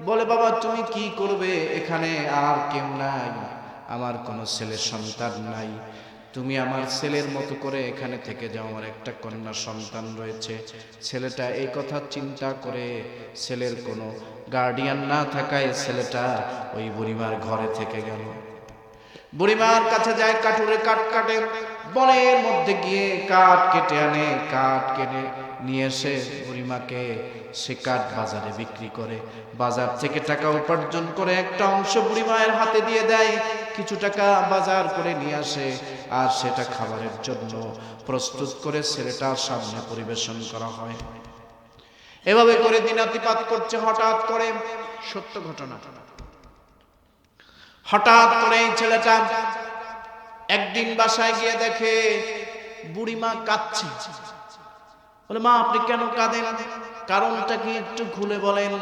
বলে, বাবা তুমি কি করবে, এখানে আর কেউ নাই, আমার কোনো ছেলে সন্তান নাই, তুমি আমার ছেলের মতো করে এখানে থেকে যাও, আমার একটা কন্যা সন্তান রয়েছে। ছেলেটা এই কথা চিন্তা করে, ছেলের কোনো গার্ডিয়ান না থাকায় ছেলেটা ওই বুড়িমার ঘরে থেকে গেল। বুড়িমার কাছে যায়, কাঠুরে কাঠ কাটে, বনের মধ্যে গিয়ে কাঠ কেটে আনে, কাঠ কেটে নিয়ে এসে বুড়িমাকে সে কাঠ বাজারে বিক্রি করে, বাজার থেকে টাকা উপার্জন করে একটা অংশ বুড়িমায়ের হাতে দিয়ে দেয়, কিছু টাকা বাজার করে নিয়ে আসে, আর সেটা খাবারের জন্য প্রস্তুত করে ছেলেটার সামনে পরিবেশন করা হয়। এভাবে করে দিনাতিপাত করছে। হঠাৎ করে, সত্য ঘটনা, হঠাৎ করে এই ছেলেটা একদিন বাসায় গিয়ে দেখে বুড়িমা কাঁদছে। বলে, মা আপনি কেন কাঁদেন, কারণটা কি একটু খুলে বলেন।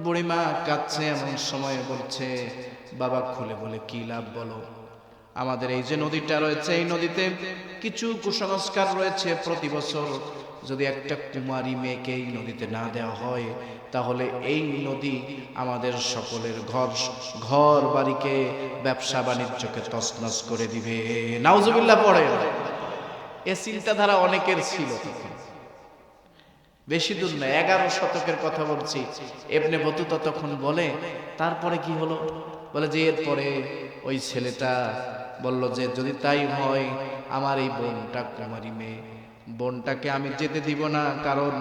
বুড়িমা কাঁদছে, এমন সময় বলছে, বাবা খুলে বলে কি লাভ বলো, আমাদের এই যে নদীটা রয়েছে, এই নদীতে কিছু কুসংস্কার রয়েছে। প্রতি বছর যদি একটা কুমারী মেয়েকে এই নদীতে না দেওয়া হয়, তাহলে এই নদী আমাদের সকলের ঘর বাড়িকে, ব্যবসা বাণিজ্যকে তছনছ করে দিবে। নাউজুবিল্লাহ পড়ে। এ চিন্তাধারা অনেকের ছিল তখন, বেশি দূর না, 11 শতকের কথা বলছি। ইবনে বতুতা তখন বলে, তারপরে কি হলো? বলে যে এরপরে ওই ছেলেটা বলল যে যদি তাই হয়, আমার এই বোনটা কুমারী মেয়ে, বোনটাকে আমি যেতে দিব না, কারণ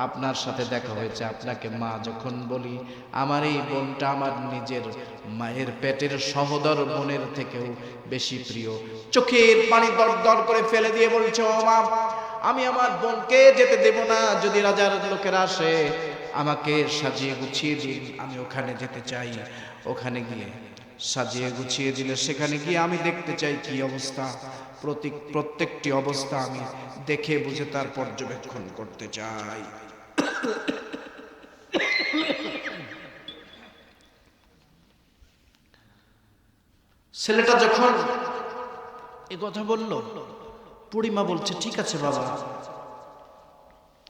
আপনার সাথে দেখা হয়েছে, আপনাকে মা যখন বলি, আমার এই বোনটা আমার নিজের মায়ের পেটের সহোদর বোনের থেকেও বেশি প্রিয়। চোখের পানি দর দর করে ফেলে দিয়ে বলছে, ও মা আমি আমার বোনকে যেতে দেব না, যদি রাজার লোকেরা আসে আমাকে সাজিয়ে গুছিয়ে দিন, আমি ওখানে যেতে চাই। ওখানে গিয়ে সাজিয়ে গুছিয়ে দিলে সেখানে গিয়ে আমি দেখতে চাই কি অবস্থা, প্রত্যেকটি অবস্থা আমি দেখে বুঝে তার পর্যবেক্ষণ করতে চাই। ছেলেটা যখন এ কথা বলল, বুড়িমা বলছে, ঠিক আছে বাবা,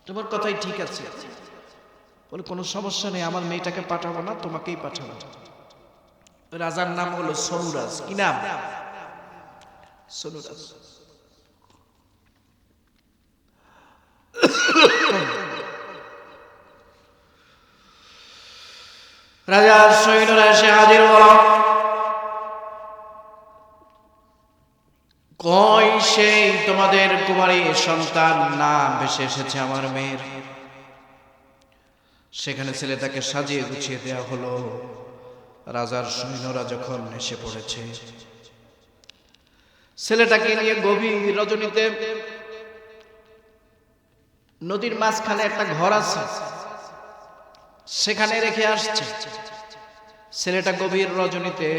তোমার কথাই ঠিক আছে। বলে, কোনো সমস্যা নেই, আমার মেয়েটাকে পাঠাবো না, তোমাকেই পাঠাবো। রাজার নাম হলো সনুরাজ। কি নাম? সনুরাজ। রাজার সৈন্যরা এসে হাজির হলো। কই সেই তোমাদের কুমারী সন্তান, না ভেসে এসেছে আমার মেয়ের। সেখানে ছেলেটাকে সাজিয়ে গুছিয়ে দেওয়া হলো। রাজার সৈন্যরা যখন এসে পড়েছে, ছেলেটাকে নিয়ে গভীর রজনীতে নদীর মাঝখানে একটা ঘর আছে, সেখানে রেখে আসছে। ছেলেটা গভীর রজনীতে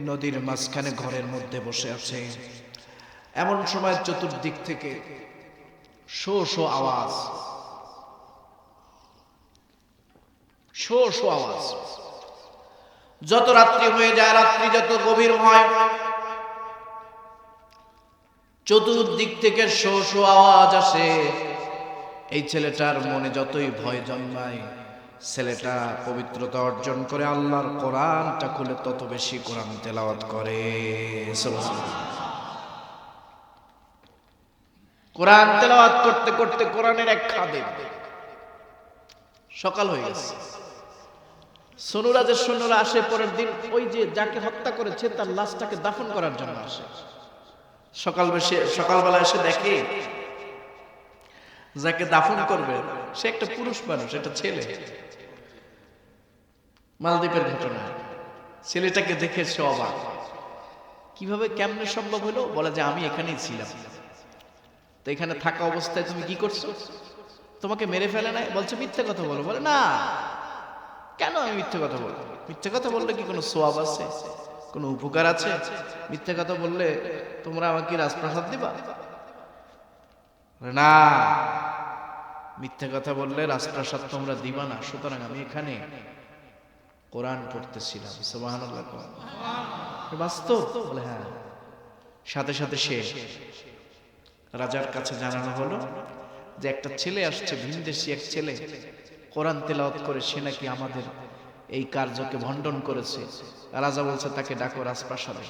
নদীর মাঝখানে ঘরের মধ্যে বসে আছে। এমন সময় চতুর্দিক থেকে শো শো আওয়াজ, শো শো আওয়াজ। যত রাত্রি হয়ে যায়, রাত্রি যত গভীর হয়, চতুর্দিক থেকে শো শো আওয়াজ আসে। এই ছেলেটার মনে যতই ভয় জন্মায়, ছেলেটা পবিত্রতা অর্জন করে আল্লাহর কোরআনটা খুলে তত বেশি কোরআন তেলাওয়াত করে। কোরআন তেলাওয়াত করতে করতে কোরআনের এক খাদেম, সকাল হয়ে গেছে। সনুরাজের সৈন্যরা আসে পরের দিন, ওই যে যাকে হত্যা করেছে তার লাশটাকে দাফন করার জন্য আসে। সকালবেলা এসে দেখে যাকে দাফন করবে সে একটা পুরুষ মানুষ, একটা ছেলে। মালদ্বীপের ঘটনা। ছেলেটাকে দেখে সে অবাক, কিভাবে কেমনে সম্ভব হলো? বলে যে আমি এখানেই ছিলাম। তো এখানে থাকা অবস্থায় তুমি কি করছো? তোমাকে মেরে ফেলে নাই? বলছে মিথ্যে কথা বলো। বলে না, কেন আমি মিথ্যে কথা বলবো? মিথ্যে কথা বললে কি কোনো সোয়াব আছে, কোনো উপকার আছে? মিথ্যে কথা বললে তোমরা আমাকে রাজপ্রাসাদ দিবা? না, মিথ্যে কথা বললে রাজপ্রাসাদ তোমরা দিবা না। সুতরাং আমি এখানে কোরআন পড়তেছিলাম। সুবহানাল্লাহ। বাস্তব? বলে হ্যাঁ। সাথে সাথে সে রাজার কাছে জানানো হলো যে একটা ছেলে আসছে, ভিনদেশী এক ছেলে, কোরআন তেলাওয়াত করে সে নাকি আমাদের এই কার্যকে ভণ্ডন করেছে। রাজা বলছে তাকে ডাকো রাজপ্রাসাদে।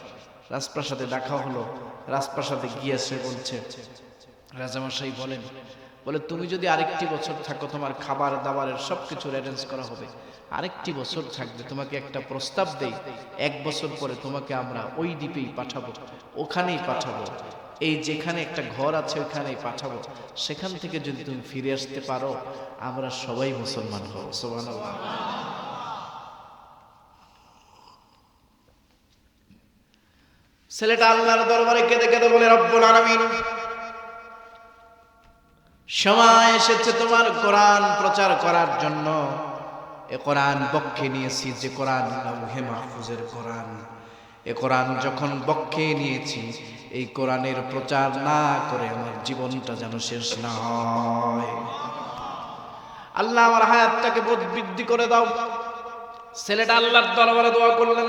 রাজপ্রাসাদে ডাকা হলো। রাজপ্রাসাদে গিয়েছে, বলছে রাজামশাই বলেন, বলে তুমি যদি আরেকটি বছর থাকো, তোমার খাবার দাবারের সবকিছুর অ্যারেঞ্জ করা হবে, আরেকটি বছর থাকবে। তোমাকে একটা প্রস্তাব দেই, 1 বছর পরে তোমাকে আমরা ওই দ্বীপেই পাঠাবো, ওখানেই পাঠাবো, এই যেখানে একটা ঘর আছে ওখানেই পাঠাবো। সেখান থেকে যদি তুমি ফিরে আসতে পারো, আমরা সবাই মুসলমান হব। সুবহানাল্লাহ। ছেলেটা আল্লাহর দরবারে কেঁদে কেঁদে বলে, রব্বুল আলামিন, সময় এসেছে তোমার কোরআন প্রচার করার জন্য। এ কোরআন বক্ষে নিয়েছি, যে কোরআন লাউহে মাহফুজের কোরআন, এ কোরআন যখন বক্ষে নিয়েছি, এই কোরআনের প্রচার না করে আমার জীবনটা যেন শেষ না হয়। আল্লাহ আমার হায়াতটাকে বৃদ্ধি করে দাও। ছেলেটা আল্লাহর দরবারে দোয়া করলেন।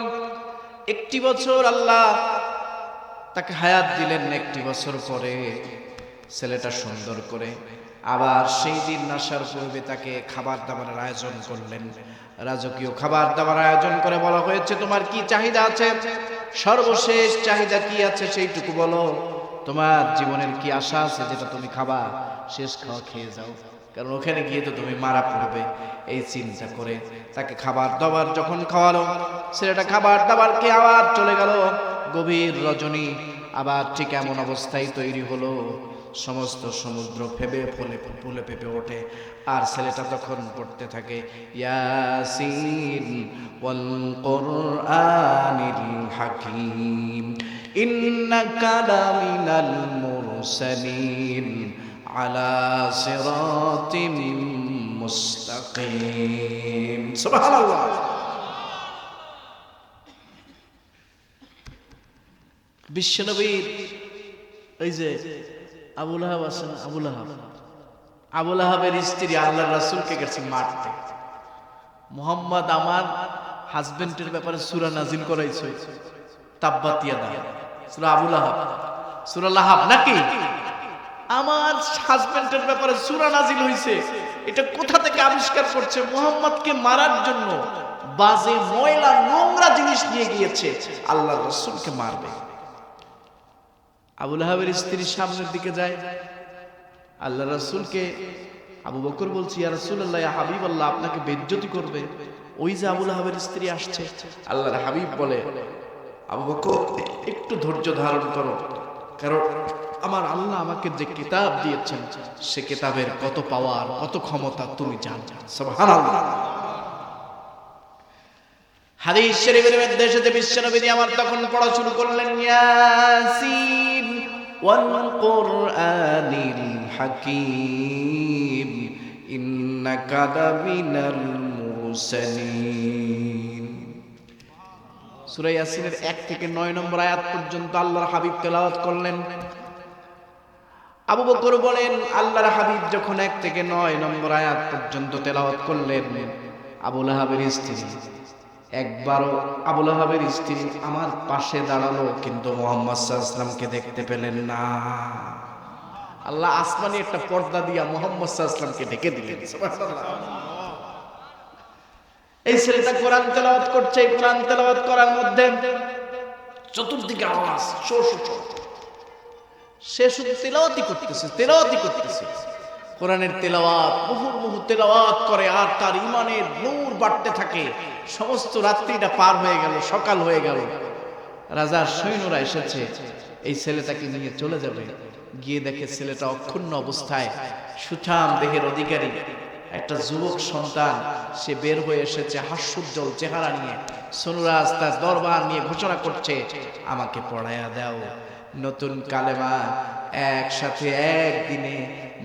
1 বছর আল্লাহ তাকে হায়াত দিলেন। 1 বছর পরে ছেলেটা সুন্দর করে আবার সেই দিন আসার পূর্বে তাকে খাবার দাবারের আয়োজন করলেন। রাজকীয় খাবার দাবার আয়োজন করে বলা হয়েছে, তোমার কি চাহিদা আছে? সর্বশেষ চাহিদা কি আছে সেইটুকু বলো। তোমার জীবনের কি আশা আছে যেটা তুমি খাবা? শেষ খাওয়া খেয়ে যাও, কারণ ওখানে গিয়ে তো তুমি মারা পড়বে। এই চিন্তা করে তাকে খাবার দাবার যখন খাওয়ালো, ছেলেটা খাবার দাবার খেয়ে আবার চলে গেল। গভীর রজনী, আবার ঠিক এমন অবস্থায় তৈরি হলো, সমস্ত সমুদ্র ফুলে ফেপে ওঠে। আর ছেলেটা তখন পড়তে থাকে, ইয়াসিন ওয়াল কুরআনিল হাকীম ইন্নাকা লামিনাল মুরসালিন আলা সিরাতিম মুস্তাকিম। সুবহানাল্লাহ। বিশ্বনবীর এই যে আবু লাহাব আছেন, আবু লাহাবের স্ত্রী আল্লাহর রাসূলকে গেছে মারতে। মুহাম্মদ আমার হাজবেন্ডের ব্যাপারে সূরা নাজিল করাইছে, তাব্বাত ইয়াদা, সূরা আবু লাহাব, সূরা লাহাব নাকি? আমার হাজবেন্ডের ব্যাপারে সূরা নাজিল হইছে, এটা কোথা থেকে আবিষ্কার করছে? মুহাম্মদকে মারার জন্য বাজে ময়লা নোংরা জিনিস নিয়ে গিয়েছে, আল্লাহর রাসূলকে মারবে। আবু লাহাবের স্ত্রী সামনের দিকে যায়, আল্লাহ রাসূলকে আবু বকর বলছে, ইয়া রাসূলুল্লাহ, ইয়া হাবিবাল্লাহ, আপনাকে বেইজ্জতি করবে। ওই যে আবু লাহাবের স্ত্রী আসছে। আল্লাহর হাবিব বলে, আবু বকর একটু ধৈর্য ধারণ করো, কারণ আমার আল্লাহ আমাকে যে কিতাব দিয়েছেন সে কিতাবের কত পাওয়ার, কত ক্ষমতা তুমি জানো। সুবহানাল্লাহ। হাদিস শরীফের মধ্যে এসেছে বিশ্বনবী আমার তখন পড়া শুরু করলেন ইয়াসিন ওয়াল কুরআনিল হাকীম ইন্নাকা লামিনাল মুরসালিন। সূরা ইয়াসিনের 1 থেকে 9 নম্বর আয়াত পর্যন্ত আল্লাহর হাবিব তেলাওয়াত করলেন। আবু বকর বলেন আল্লাহর হাবিব যখন 1 থেকে 9 নম্বর আয়াত পর্যন্ত তেলাওয়াত করলেন, আবু লাহাবের স্ত্রী একবারও আবু লাহাবের স্ত্রী আমার পাশে দাঁড়ালো, কিন্তু মুহাম্মদ সাল্লাল্লাহু আলাইহি ওয়াসাল্লামকে দেখতে পেলেন না। আল্লাহ আসমানি একটা পর্দা দিয়া মুহাম্মদ সাল্লাল্লাহু আলাইহি ওয়াসাল্লামকে ঢেকে দিলেন। সুবহানাল্লাহ। এই ছেলেটা কোরআন তেলাওয়াত করছে, কোরআন তেলাওয়াত করার মধ্যে চতুর্দিকে আওয়াজ শো শো শো। সে শুধু তেলাওয়াতই করতেছে। কোরআনের তেলাওয়াত মুহুর্মুহু তেলাওয়াত করে, আর তার ঈমানের নূর বাড়তে থাকে। সমস্ত রাত্রিটা পার হয়ে গেল, সকাল হয়ে গেল। রাজার সৈন্যরা এসেছে এই ছেলেটাকে নিয়ে চলে যাবে। গিয়ে দেখে ছেলেটা অক্ষুণ্ণ অবস্থায়, সুঠাম দেহের অধিকারী একটা যুবক সন্তান। সে বের হয়ে এসেছে হাস্যোজ্জ্বল চেহারা নিয়ে। সনুরাজ তার দরবার নিয়ে ঘোষণা করছে, আমাকে পড়ায়া দাও নতুন কালেমা। একসাথে একদিনে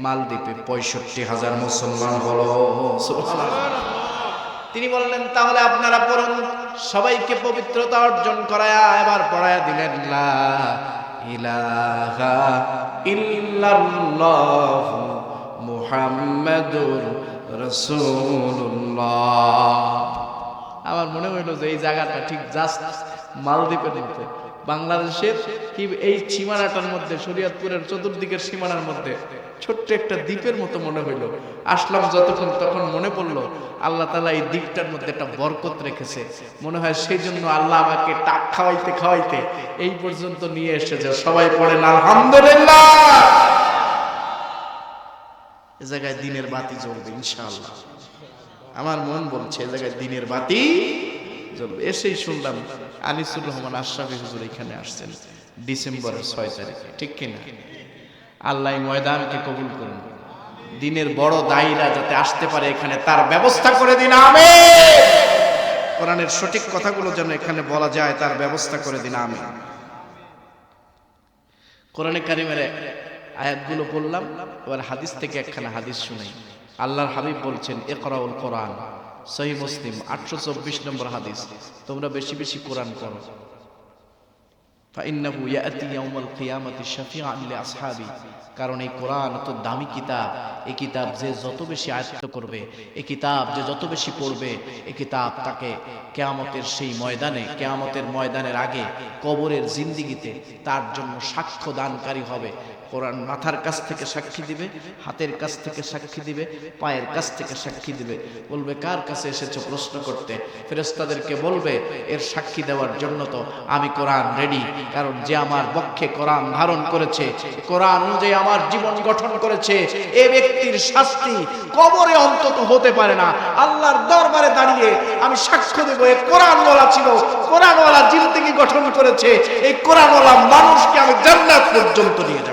মালদ্বীপে 65,000 মুসলমান হলো। তিনি বললেন তাহলে আপনারা পড়ুন। সবাইকে পবিত্রতা অর্জন করায়া এবার পড়ায়া দিলেন লা ইলাহা ইল্লাল্লাহ মুহাম্মাদুর রাসূলুল্লাহ। আমার মনে হইল যে এই জায়গাটা ঠিক জাস্ট মালদ্বীপের মধ্যে, বাংলাদেশের কি এই সীমানাটার মধ্যে, শরীয়তপুরের চতুর্দিকের সীমানার মধ্যে ছোট্ট একটা দ্বীপের মতো মনে হইল। আসলাম যতক্ষণ তখন মনে পড়লো আল্লাহ তাআলা এই দ্বীপটার মধ্যে একটা বরকত রেখেছে। মনে হয় সেই জন্য আল্লাহ আমাকে টাক খাওয়াইতে খাওয়াইতে এই পর্যন্ত নিয়ে এসেছে। সবাই পড়েন আলহামদুলিল্লাহ। এ জায়গায় দিনের বাতি জ্বলবে ইনশাআল্লাহ। আমার মন বলছে এ জায়গায় দিনের বাতি জ্বলবে। এসেই শুনলাম আনিসুর রহমান আশরাফি হুজুর এখানে আসছেন ডিসেম্বরের 6 তারিখে, ঠিক কিনা? আল্লাহ ময়দানকে কবুল করুন। দিনের বড় দায়ীরা যাতে আসতে পারে এখানে, তার ব্যবস্থা করে দিন, আমিন। কোরআনের সঠিক কথাগুলো যেন এখানে বলা যায়, তার ব্যবস্থা করে দিন, আমিন। কোরআনে কারিমের আয়াতগুলো বললাম, এবার হাদিস থেকে একখানা হাদিস শুনাই। আল্লাহর হাবিব বলছেন ইকরাউল কোরআন, সহিহ মুসলিম 824 নম্বর হাদিস, তোমরা বেশি বেশি কোরআন পড়ো। ফাইন্নাহু ইয়াতি ইয়াউমাল কিয়ামাতি শাফিআন লিআসহাবি, কারণ এই কোরআন তো দামি কিতাব। এই কিতাব যে যত বেশি আয়ত্ত করবে, এই কিতাব যে যত বেশি পড়বে, এই কিতাব তাকে কিয়ামতের সেই ময়দানে, কিয়ামতের ময়দানের আগে কবরের জিন্দেগিতে তার জন্য সাক্ষ্য দানকারী হবে। কোরআন মাথার কাছ থেকে সাক্ষী দিবে, হাতের কাছ থেকে সাক্ষী দিবে, পায়ের কাছ থেকে সাক্ষী দিবে। বলবে কার কাছে এসেছো প্রশ্ন করতে? ফেরেশতাদেরকে বলবে এর সাক্ষী দেওয়ার জন্য তো আমি কোরআন রেডি, কারণ যে আমার পক্ষে কোরআন ধারণ করেছে, কোরআন অনুযায়ী আমার জীবন গঠন করেছে, এই ব্যক্তির শাস্তি কবরে অন্তত হতে পারে না। আল্লাহর দরবারে দাঁড়িয়ে আমি সাক্ষ্য দেব এই কোরআনওয়ালা ছিল, কোরআনওয়ালা জিন্দেগি গঠন করেছে, এই কোরআনওয়ালা মানুষকে আমি জান্নাত পর্যন্ত নিয়ে যাব।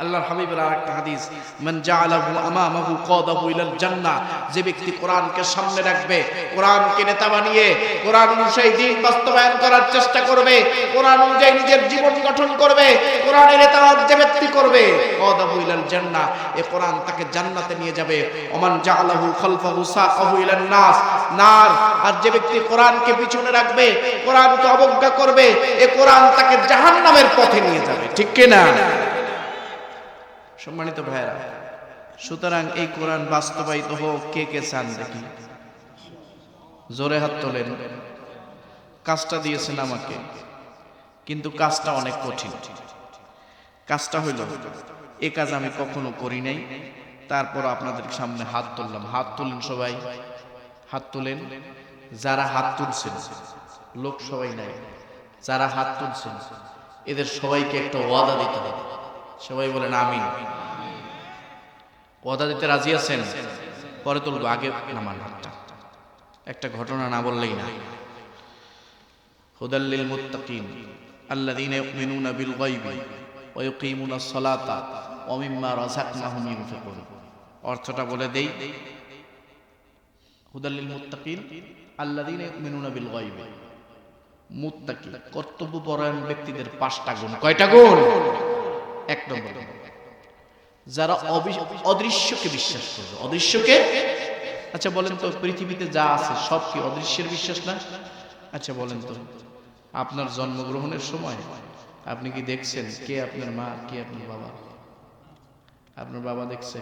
আল্লাহর হাবিবের আরেকটা হাদিস, মান জাআলাহু আমামাহু কাদাহু ইলাল জান্নাহ, যে ব্যক্তি কোরআনকে সামনে রাখবে, কোরআনকে নেতা বানিয়ে কোরআন অনুযায়ী দ্বীন বাস্তবায়ন করার চেষ্টা করবে, কোরআন অনুযায়ী নিজের জীবন গঠন করবে, কোরআনের ইতাআত যে ব্যক্তি করবে, কাদাহু ইলাল জান্নাহ, এই কোরআন তাকে জান্নাতে নিয়ে যাবে। ওমান জাআলাহু খালফাহু সাকাহু ইলান নাস নার, আর যে ব্যক্তি কোরআনকে পিছনে রাখবে, কোরআনকে অবজ্ঞা করবে, এই কোরআন তাকে জাহান্নামের পথে নিয়ে যাবে, ঠিক কি না? সম্মানিত ভাইরা, সুতরাং এই কোরআন বাস্তবায়িত হোক। কে কে চান দেখি? জোরে হাত তোলেন। কাজটা দিয়েছেন আমাকে, কিন্তু কাজটা অনেক কঠিন। কাজটা হইল, এ কাজ আমি কখনো করি নাই, তারপর আপনাদের সামনে হাত তুললাম। হাত তুলেন সবাই, হাত তুলেন। যারা হাত তুলছেন, লোক সবাই নাই, যারা হাত তুলছেন এদের সবাইকে একটা ওয়াদা দিতে হবে। সবাই বলেন আমিন। ওয়াদা দিতে রাজি আছেন? পরে তুলবো, আগে নামান হাতটা। একটা ঘটনা না বললেই না। হুদাল লিল মুত্তাকিন আল্লাযীনা ইউমিনুনা বিল গায়বি ওয়া ইউকিমুনাস সালাতা ওয়া মিম্মা রাযাকনাহুম ইউনফিকুন। অর্থটা বলে দেই। হুদাল লিল মুত্তাকিন আল্লাযীনা ইউমিনুনা বিল গায়ব। মুত্তাকি কর্তব্যপরায়ণ ব্যক্তিদের 5টা গুণ। কয়টা গুণ? 1 নম্বর, যারা অদৃশ্যকে বিশ্বাস করবে। অদৃশ্যকে, আচ্ছা বলেন তো পৃথিবীতে যা আছে সব কি অদৃশ্যের বিশ্বাস না? আচ্ছা বলেন তো, আপনার জন্মগ্রহণের সময় আপনি কি দেখছেন কে আপনার মা, কে আপনার বাবা? আপনার বাবা দেখছে?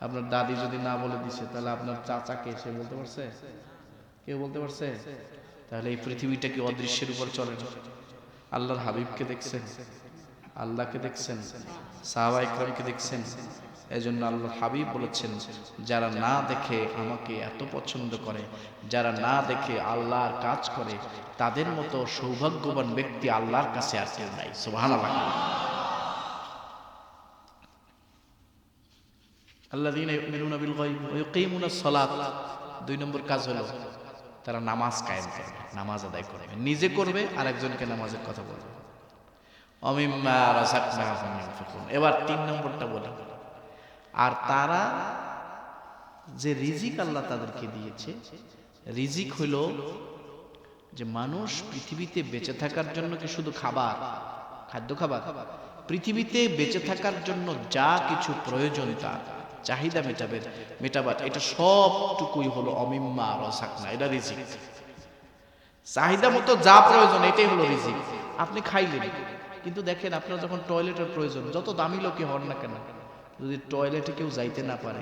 আপনার দাদি যদি না বলে দিছে, তাহলে আপনার চাচাকে সে বলতে পারছে? কেউ বলতে পারছে? তাহলে এই পৃথিবীটা কি অদৃশ্যের উপর চলে না? আল্লাহর হাবিবকে দেখছেন, আল্লাহকে দেখছেন, সাহাবা ইকরামকে দেখছেন। এজন্য আল্লাহর হাবিব বলেছেন, যারা না দেখে আমাকে এত পছন্দ করে, যারা না দেখে আল্লাহর কাজ করে, তাদের মতো সৌভাগ্যবান ব্যক্তি আল্লাহর কাছে আর কেউ নাই। সুবহানাল্লাহ। আল্লাযীনা ইউমিনুনা বিল গায়ব ওয়া ইউকিমুনাস সালাত। 2 নম্বর কাজ হলো তারা নামাজ কায়েম করবে, নামাজ আদায় করবে, নিজে করবে আর একজনকে নামাজের কথা বলবে। অমিম্মা রাযাকনাহুম ইউনফিকুন। এবার 3 নম্বরটা বলি, আর তারা যে রিজিক আল্লাহ তাদেরকে দিয়েছে, রিজিক হলো যে মানুষ পৃথিবীতে বেঁচে থাকার জন্য কি শুধু খাবার, খাদ্য খাবার? পৃথিবীতে বেঁচে থাকার জন্য যা কিছু প্রয়োজন, তার চাহিদা মেটাবার, এটা সবটুকুই হলো অমিম্মা রাযাকনা। এটা রিজিক। চাহিদা মতো যা প্রয়োজন এটাই হলো রিজিক। আপনি খাইলেন, কিন্তু দেখেন আপনার যখন টয়লেটের প্রয়োজন, যত দামি লোকই হন না কেন, যদি টয়লেটে কেউ যাইতে না পারে,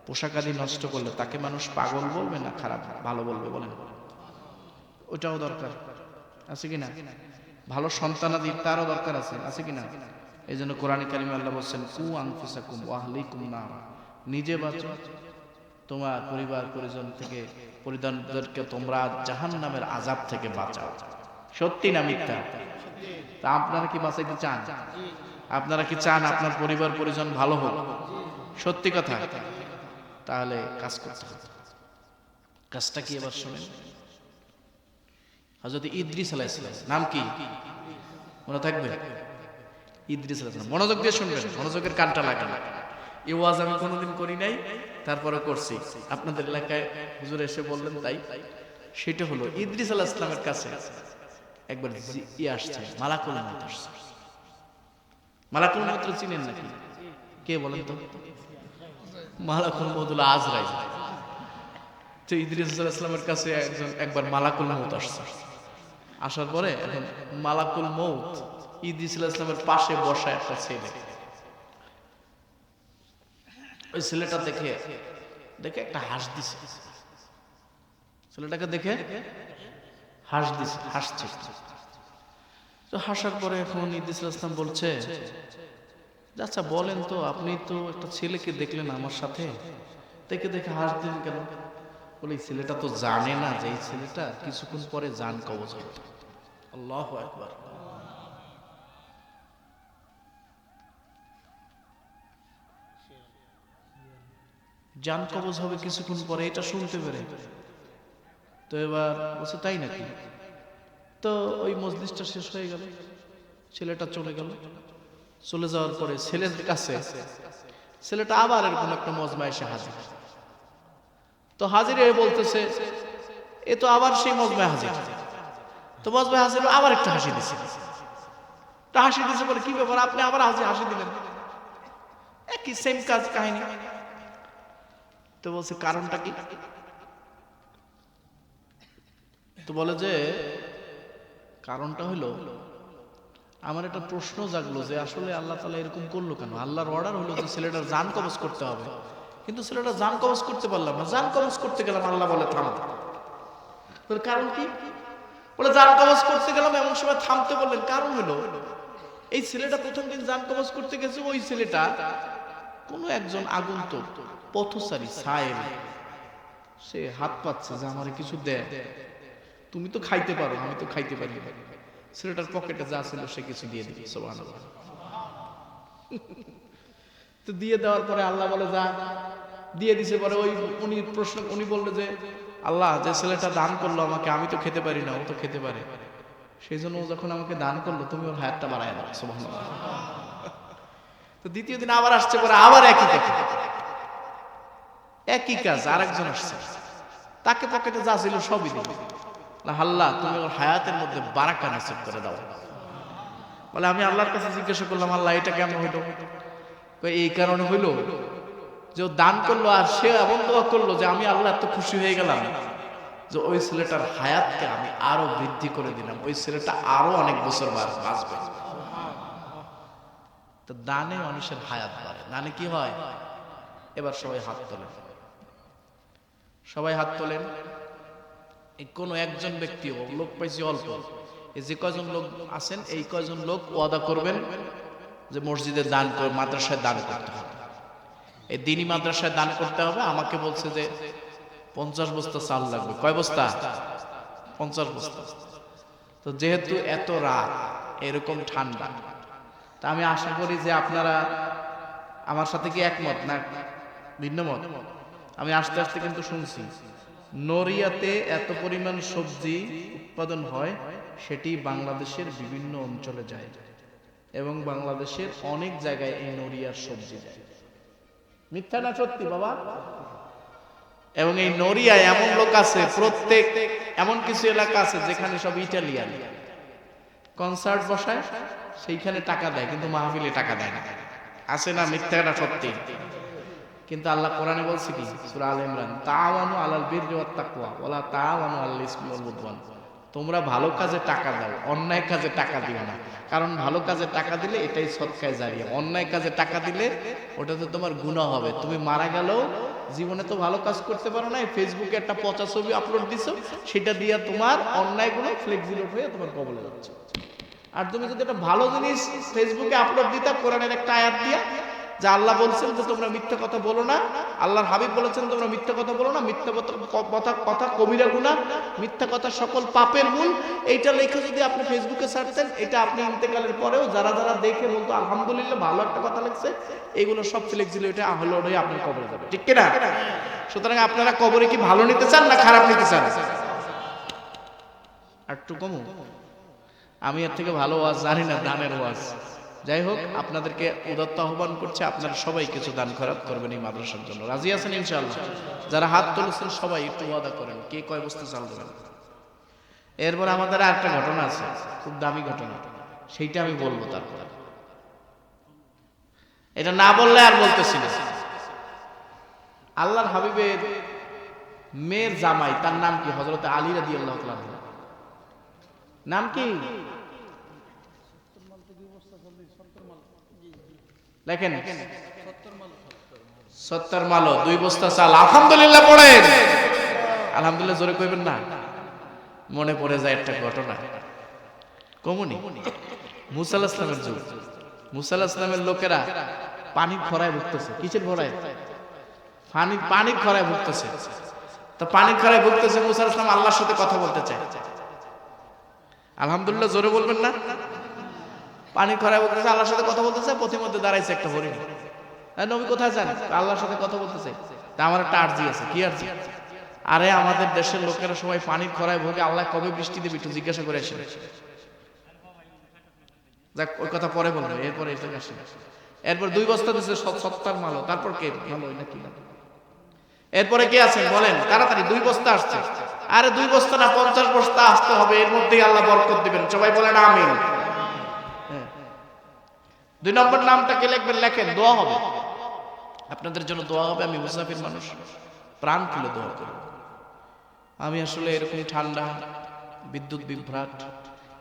পোশাক আদি নষ্ট করলে তাকে মানুষ পাগল বলবে না খারাপ ভালো বলবে? বলেন। ওটাও দরকার আছে কিনা? ভালো সন্তানাদি তারও দরকার আছে, আছে কিনা? এই জন্য কোরআনে কারিমে আল্লাহ বলছেন, কু আনফুসাকুম ওয়া আহলিকুম নার। নিজে বাঁচো, তোমার পরিবার পরিজন থেকে, পরিজনদেরকে তোমরা জাহান্নামের আযাব থেকে বাঁচাও। সত্যি না মিথ্যা? তা আপনারা কি বাঁচাইতে চান? আপনারা কি চান আপনার পরিবার পরিজন ভালো হোক? সত্যি কথা। তাহলে কাজ করতে হবে। কাজটা কি এবার শুনেন। হযরত ইদ্রিস আলাইহিস সালাম, নাম কি মনে থাকবে? ইদ্রিস আলাইহিস সালাম। মনোযোগ দিয়ে শুনবেন, মনোযোগের কানটা লাগান। এই ওয়াজ আমি কোনোদিন করি নাই, তারপরে করছি। আপনাদের এলাকায় হুজুর এসে বললেন তাই। সেটা হলো ইদ্রিস আলাইহিস সালামের কাছে একবার আসছে, মালাকুল মউত আসছে। মালাকুল মউত চিনেন নাকি? কে বলেন তো? মালাকুল মউত হলো আজরাইল। তো ইদ্রিস আলাইহিস সালামের কাছে একবার মালাকুল মউত আসছে। আসার পরে এখন মালাকুল মউত ইদ্রিস আলাইহিস সালামের পাশে বসা একটা ছেলে, ওই ছেলেটা দেখে একটা হাসি দিছে। ছেলেটাকে দেখে হাসছে। তো হাসার পরে এখন ইদ্রিস আলাইহিস সালাম বলছে, আচ্ছা বলেন তো, আপনি তো একটা ছেলেকে দেখলেন আমার সাথে, দেখে হাসলেন কেন? বলে এই ছেলেটা তো জানে না যে এই ছেলেটা কিছুক্ষণ পরে জান কবজ হবে। আল্লাহু আকবার। জান কবজ হবে কিছুক্ষণ পরে, এটা শুনতে পেরে তো এবার বলছে তাই নাকি? তো ওই মজলিসটা শেষ হয়ে গেল, ছেলেটা চলে গেল। চলে যাওয়ার পরে ছেলের কাছে ছেলেটা আবার এরকম একটা মজমায় এসে হাজির। তো হাজির হয়ে বলতেছে, এ তো আবার সেই মজমায় হাজির। তো মজমায় হাজির আবার একটা হাসি দিছে। বলে কি ব্যাপার, আপনি আবার হাসি দিলেন? একই সেম কাজ, কাহিনী। তো বলছে কারণটা কি? তো বলে যে কারণটা হলো, আমার একটা প্রশ্ন জাগলো যে আসলে আল্লাহ তাআলা এরকম করলো কেন? আল্লাহর অর্ডার হলো যে ছেলেটার জান কবজ করতে হবে, কিন্তু ছেলেটা জান কবজ করতে পারলাম না। জান কবজ করতে গেলাম, আল্লাহ বলে থাম। কারণ কি? বলে জান কবজ করতে গেলাম, এমন সময় থামতে বললেন। কারণ হলো এই ছেলেটা প্রথম দিন জান কবজ করতে গেছে, ওই ছেলেটা কোনো একজন আগন্তুক পথচারী সায়েল, সে হাত পাচ্ছে যে আমারে কিছু দে, তুমি তো খাইতে পারো, আমি তো খাইতে পারি না। ছেলেটার পকেটে যা ছিল সে কিছু দিয়ে দিল। সুবহানাল্লাহ। তো দিয়ে দেওয়ার পরে আল্লাহ বলে যা, দিয়ে দিছে। পরে উনি বললো যে আল্লাহ, যে ছেলেটা দান করলো আমাকে, আমি তো খেতে পারি না, ও তো খেতে পারে, সেই জন্য ও যখন আমাকে দান করলো, তুমি ওর হাতটা বাড়ায় দাও। সুবহানাল্লাহ। তো দ্বিতীয় দিন আবার আসছে, পরে আবার একই কাজ, আরেকজন আসছে। তাকে পকেটে যা ছিল সবই দিল। আল্লাহ তুমি ওর হায়াতের মধ্যে বারাকা নসিব করে দাও। বলে আমি আল্লাহর কাছে জিজ্ঞাসা করলাম, আল্লাহ এটা কেমন হইল? এই কারণে হইল যে ও দান করলো, আর সে এমন দোয়া করলো যে আমি আল্লাহ এত খুশি হয়ে গেলাম যে ওই ছেলেটার হায়াতকে আমি আরো বৃদ্ধি করে দিলাম, ওই ছেলেটা আরো অনেক বছর বাঁচবে। তো দানে মানুষের হায়াত বাড়ে। দানে কি হয়? এবার সবাই হাত তোলেন, সবাই হাত তোলেন। কোন একজন ব্যক্তিও, লোক পাইছি অল্প, এই যে কয়জন লোক আছেন এই কয়জন লোক ওয়াদা করবেন যে মসজিদে দান করে, মাদ্রাসায় দান করতে হবে, এই দিনী মাদ্রাসায় দান করতে হবে। আমাকে বলছে যে 50 বস্তা চাল লাগবে। কয় বস্তা? 50 বস্তা। তো যেহেতু এত রাত, এরকম ঠান্ডা, তা আমি আশা করি যে আপনারা আমার সাথে কি একমত না ভিন্ন মত? আমি আস্তে আস্তে কিন্তু শুনছি নড়িয়াতে এত পরিমাণ সবজি উৎপাদন হয়, সেটি বাংলাদেশের বিভিন্ন অঞ্চলে যায় এবং বাংলাদেশের অনেক জায়গায় এই নড়িয়ার সবজি যায়। মিথ্যা না সত্যি বাবা? এবং এই নড়িয়ায় এমন লোক আছে, প্রত্যেক এমন কিছু এলাকা আছে যেখানে সব ইটালিয়ান কনসার্ট বসায়, সেইখানে টাকা দেয়, কিন্তু মাহফিলে টাকা দেয় না। আছে না? মিথ্যা না সত্যি? কিন্তু আল্লাহ কোরআনে বলছে কি, সূরা আলে ইমরান, তাআওয়ানু আলাল বিররি ওয়াত তাকওয়া ওয়ালা তাআওয়ানু আলাল ইসমি ওয়াল উদওয়ান। তোমরা ভালো কাজে টাকা দাও, অন্যায় কাজে টাকা দিও না। কারণ ভালো কাজে টাকা দিলে এটাই সদকায়ে জারিয়া, অন্যায় কাজে টাকা দিলে ওটাতে তোমার গুনাহ হবে। তুমি মারা গেলেও জীবনে তো ভালো কাজ করতে পারো না, ফেসবুকে একটা পচা ছবি আপলোড দিছো, সেটা দিয়ে তোমার অন্যায়গুলো ফ্লেক্সিলোড হয়ে তোমার কবলে যাচ্ছে। আর তুমি যদি একটা ভালো জিনিস ফেসবুকে আপলোড দিতা, কোরআনের একটা আয়াত দিয়া, যে আল্লাহ বলছেন যে তোমরা মিথ্যা কথা বলো না, আল্লাহর হাবিব বলেছেন তোমরা মিথ্যা কথা বলো না, মিথ্যা কথা কবিরা গুনাহ, মিথ্যা কথা সকল পাপের মূল, এইটা লেখা যদি আপনি ফেসবুকে ছাড়তেন, এটা আপনি ইন্তেকালের পরেও যারা যারা দেখে বলতো আলহামদুলিল্লাহ ভালো একটা কথা লিখছে, এগুলো সব ফ্লেক্সিলো এটা আহলোড হয়ে আপনার কবরে যাবে। ঠিক কিনা? সুতরাং আপনারা কবরে কি ভালো নিতে চান না খারাপ নিতে চান? একটু কমু, আমি এর থেকে ভালো ওয়াজ জানি না, দানের ওয়াজ। যাই হোক, আপনাদেরকে উদাত্ত আহ্বান করছে, আপনারা সবাই কিছু দান খয়রাত করবেন এই মাদ্রাসার জন্য। রাজি আছেন ইনশাআল্লাহ? যারা হাত তুলেছেন সবাই একটু ওয়াদা করেন কে কয় বস্তা চাল দেবেন। এরপর আমাদের আরেকটা ঘটনা আছে, খুব দামি ঘটনা, সেইটা আমি বলবো। তারপর এটা না বললে আর বলতেছি না। আল্লাহর হাবিবের মেয়ের জামাই, তার নাম কি? হযরত আলী রাদিয়াল্লাহু তাআলা। নাম কি? লেখেন, 70 মালো 2 বস্তা চাল। আলহামদুলিল্লাহ পড়েন। আলহামদুলিল্লাহ জোরে কইবেন না? মনে পড়ে যায় একটা ঘটনা। কমুনি মুসা আলাইহিস সালামের যুগ। মুসা আলাইহিস সালামের লোকেরা পানি খরায় ভুগতেছে। কিসের খরায়? পানি খরায় ভুগতেছে। তো পানি খরায় ভুগতেছে, মুসা আলাইহিস সালাম আল্লাহর সাথে কথা বলতে চায়। আলহামদুলিল্লাহ জোরে বলবেন না? পানি খরায় ভুগতেছে, আল্লাহর সাথে কথা বলতেছে, পথিমধ্যে দাঁড়াইছে একটা হরিণ। নবী কোথায় যান? আল্লাহর সাথে কথা বলতেছে। তা আমার একটা আরজি আছে। কি আরজি? আরে আমাদের দেশের লোকেরা সবাই পানির খরায় ভোগে, আল্লাহ কবে বৃষ্টি দেবে একটু জিজ্ঞাসা করে আসেন। যাক, ওই কথা পরে বলবো, এরপরে এসে আসেন। এরপর 2 বস্তা দিচ্ছে 70 মালো। তারপর কে মালো নাকি? এরপরে কে আছেন বলেন তাড়াতাড়ি? 2 বস্তা আসছে। আরে 2 বস্তা না, 50 বস্তা আসতে হবে, এর মধ্যেই আল্লাহ বরকত দিবেন। সবাই বলেন আমিন। 2 নম্বর নামটা কে লিখবেন? লেখেন, দোয়া হবে আপনাদের জন্য, দোয়া হবে। আমি মুসাফির মানুষ, প্রাণ খুলে দোয়া করব। আমি আসলে এরকম ঠান্ডা, বিদ্যুৎ বিভ্রাট,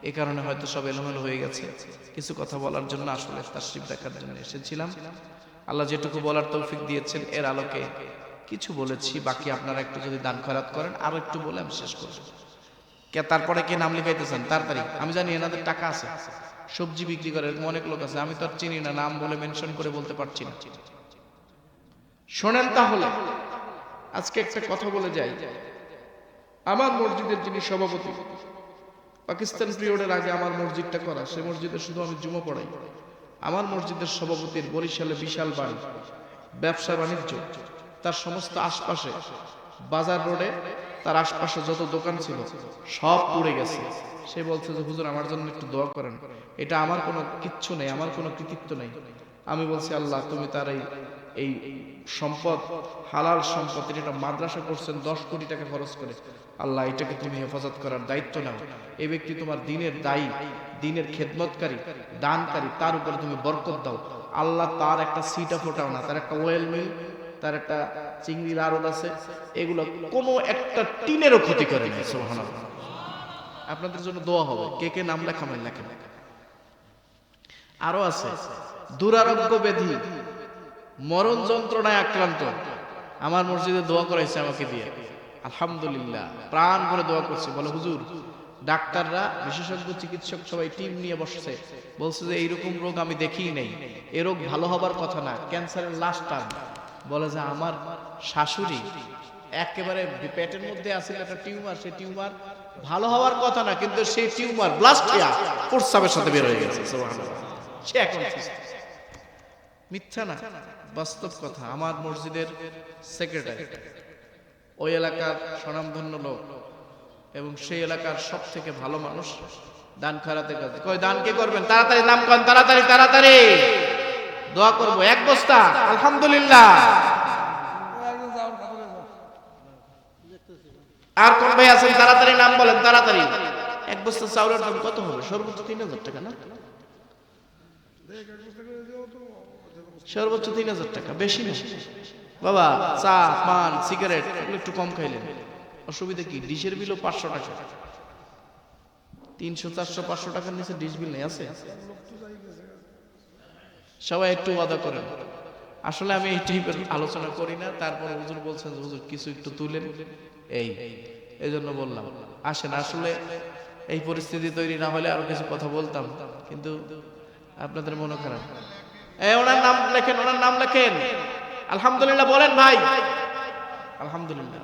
এই কারণে হয়তো সব এলোমেলো হয়ে গেছে। কিছু কথা বলার জন্য আসলে তাশরিফ দেখার জন্য এসেছিলাম। আল্লাহ যেটুকু বলার তৌফিক দিয়েছেন এর আলোকে কিছু বলেছি। বাকি আপনারা একটু যদি দান খয়রাত করেন, আরো একটু বলে আমি শেষ করব। কে তারপরে কে নাম লিখাইতেছেন তাড়াতাড়ি? আমি জানি এনাদের টাকা আছে, সবজি বিক্রি করে, এরকম অনেক লোক আছে, আমি তো আর চিনি না, নাম বলে মেনশন করে বলতে পারছি না। শোনেন তাহলে, আজকে একটা কথা বলে যাই। আমার মসজিদের যিনি সভাপতি, পাকিস্তান পিরিয়ডের আগে আমার মসজিদটা করা, সে মসজিদে শুধু আমি জুমা পড়াই। আমার মসজিদের সভাপতির বরিশালে বিশাল বাড়ি, ব্যবসা বাণিজ্য, তার সমস্ত আশপাশে বাজার রোডে তার আশপাশে যত দোকান ছিল সব পুড়ে গেছে। সে বলছে যে হুজুর আমার জন্য একটু দোয়া করেন, এটা আমার কোনো কিচ্ছু নেই, আমার কোনো কৃতিত্ব নেই। আমি বলছি আল্লাহ তুমি তার এই এই সম্পদ হালাল সম্পদ, এটা মাদ্রাসা করছেন 10 কোটি টাকা খরচ করে, আল্লাহ এটাকে তুমি হেফাজত করার দায়িত্ব নাও। এই ব্যক্তি তোমার দিনের দায়ী, দিনের খেদমতকারী, দানকারী, তার উপরে তুমি বরকত দাও। আল্লাহ তার একটা সিটা ফোটাও না, তার একটা ওয়েল মিল, তার একটা চিংড়ির আড়ত আছে, এগুলো কোনো একটা টিনেরও ক্ষতি করে না। সুবহানাল্লাহ। আপনাদের জন্য দোয়া হবে, কে কে নাম লেখাবেন লেখেন। আরো আছে দুরারোগ্য ব্যাধি, মরণ যন্ত্রণায় আক্রান্ত, আমার মসজিদে দোয়া করাইছে আমাকে দিয়ে, আলহামদুলিল্লাহ প্রাণ করে দোয়া করছে। বলে হুজুর, ডাক্তাররা, বিশেষজ্ঞ চিকিৎসক সবাই টিম নিয়ে বসছে, বলছে যে এইরকম রোগ আমি দেখিই নাই, এ রোগ ভালো হবার কথা না, ক্যান্সারের লাস্ট টার্ম। বলে যে আমার শাশুড়ি একেবারে পেটের মধ্যে আছিল একটা টিউমার, সেই টিউমার ভালো হওয়ার কথা না, কিন্তু সেই টিউমার ব্লাস্ট হয়ে প্রস্রাবের সাথে বের হয়ে গেছে। সুবহানাল্লাহ। সে এখন মিথ্যা না, বাস্তব কথা। আমার মসজিদের সেক্রেটারি, ওই এলাকার স্বনামধন্য লোক এবং সেই এলাকার সব থেকে ভালো মানুষ, দান খারাতে কাজ কয়, দান কে করবেন? তাড়াতাড়ি নাম করেন, তাড়াতাড়ি তাড়াতাড়ি দোয়া করবো, 1 বস্তা, আলহামদুলিল্লাহ। আর কোন ভাই আছেন? তাড়াতাড়ি নাম বলেন, তাড়াতাড়ি। 1 বস্তা চাউলের দাম কত হবে? সর্বোচ্চ 3000 টাকা না? সর্বোচ্চ 3000 টাকা, বেশি না বাবা। চা, পান, সিগারেট এগুলো একটু কম খাইলেন, অসুবিধা কি? ডিশের বিলও 500 টাকা, 300, 400, 500 টাকার নিচে ডিশ বিল নেই। আছে? সবাই একটু ওয়াদা করেন। আসলে আমি এই টাইপের আলোচনা করি না, তারপর হুজুর বলছেন যে হুজুর কিছু একটু তুলেন, এই জন্য বললাম। আসেন, আসলে এই পরিস্থিতি তৈরি না হলে আরো কিছু কথা বলতাম, কিন্তু আপনাদের মনে খারাপ। ওনার নাম লেখেন, ওনার নাম লেখেন। আলহামদুলিল্লাহ বলেন ভাই, আলহামদুলিল্লাহ।